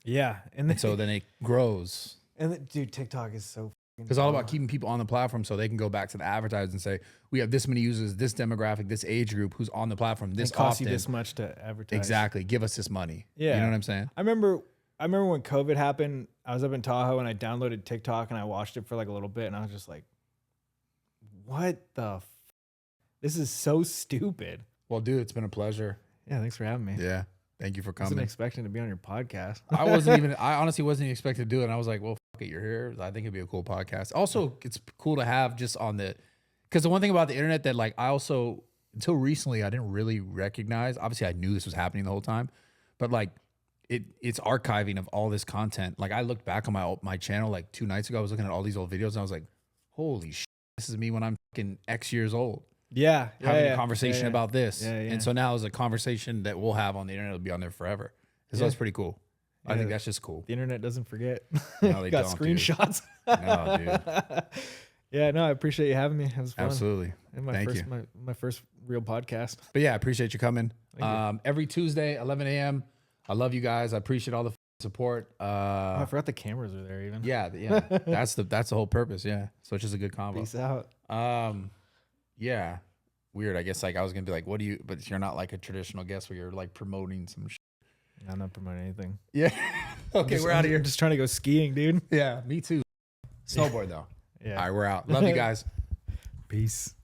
Yeah. And so then it grows. And dude, TikTok is so it's all about keeping people on the platform so they can go back to the advertisers and say, we have this many users, this demographic, this age group who's on the platform. This costs you this much to advertise. Exactly. Give us this money. Yeah. You know what I'm saying? I remember when COVID happened, I was up in Tahoe and I downloaded TikTok and I watched it for like a little bit and I was just like, what the this is so stupid. Well, dude, it's been a pleasure. Yeah, thanks for having me. Yeah. Thank you for I coming. wasn't expecting to be on your podcast. I honestly wasn't even expecting to do it. And I was like, well, fuck it, you're here. I think it'd be a cool podcast. Also, it's cool to have just on because the one thing about the internet that like I also, until recently, I didn't really recognize. Obviously, I knew this was happening the whole time, but like it's archiving of all this content. Like I looked back on my channel like 2 nights ago. I was looking at all these old videos and I was like, holy shit, this is me when I'm fucking X years old. Yeah. Having a conversation about this. Yeah. And so now it's a conversation that we'll have on the internet. It'll be on there forever. So that's pretty cool. I think that's just cool. The internet doesn't forget. No, they got don't, screenshots. Dude. No, dude. Yeah, no, I appreciate you having me. It was fun. Absolutely. And Thank you. My first real podcast. But yeah, I appreciate you coming. You. Every Tuesday, 11 a.m. I love you guys. I appreciate all the support. I forgot the cameras are there even. Yeah. That's the whole purpose. Yeah. So it's just a good combo. Peace out. Yeah. Weird. I guess like I was gonna be like, what do you? But you're not like a traditional guest where you're like promoting some. I'm not promoting anything. Yeah. Okay, we're out of here. I'm just trying to go skiing, dude. Yeah, me too. Snowboard though. Yeah. All right, we're out. Love you guys. Peace.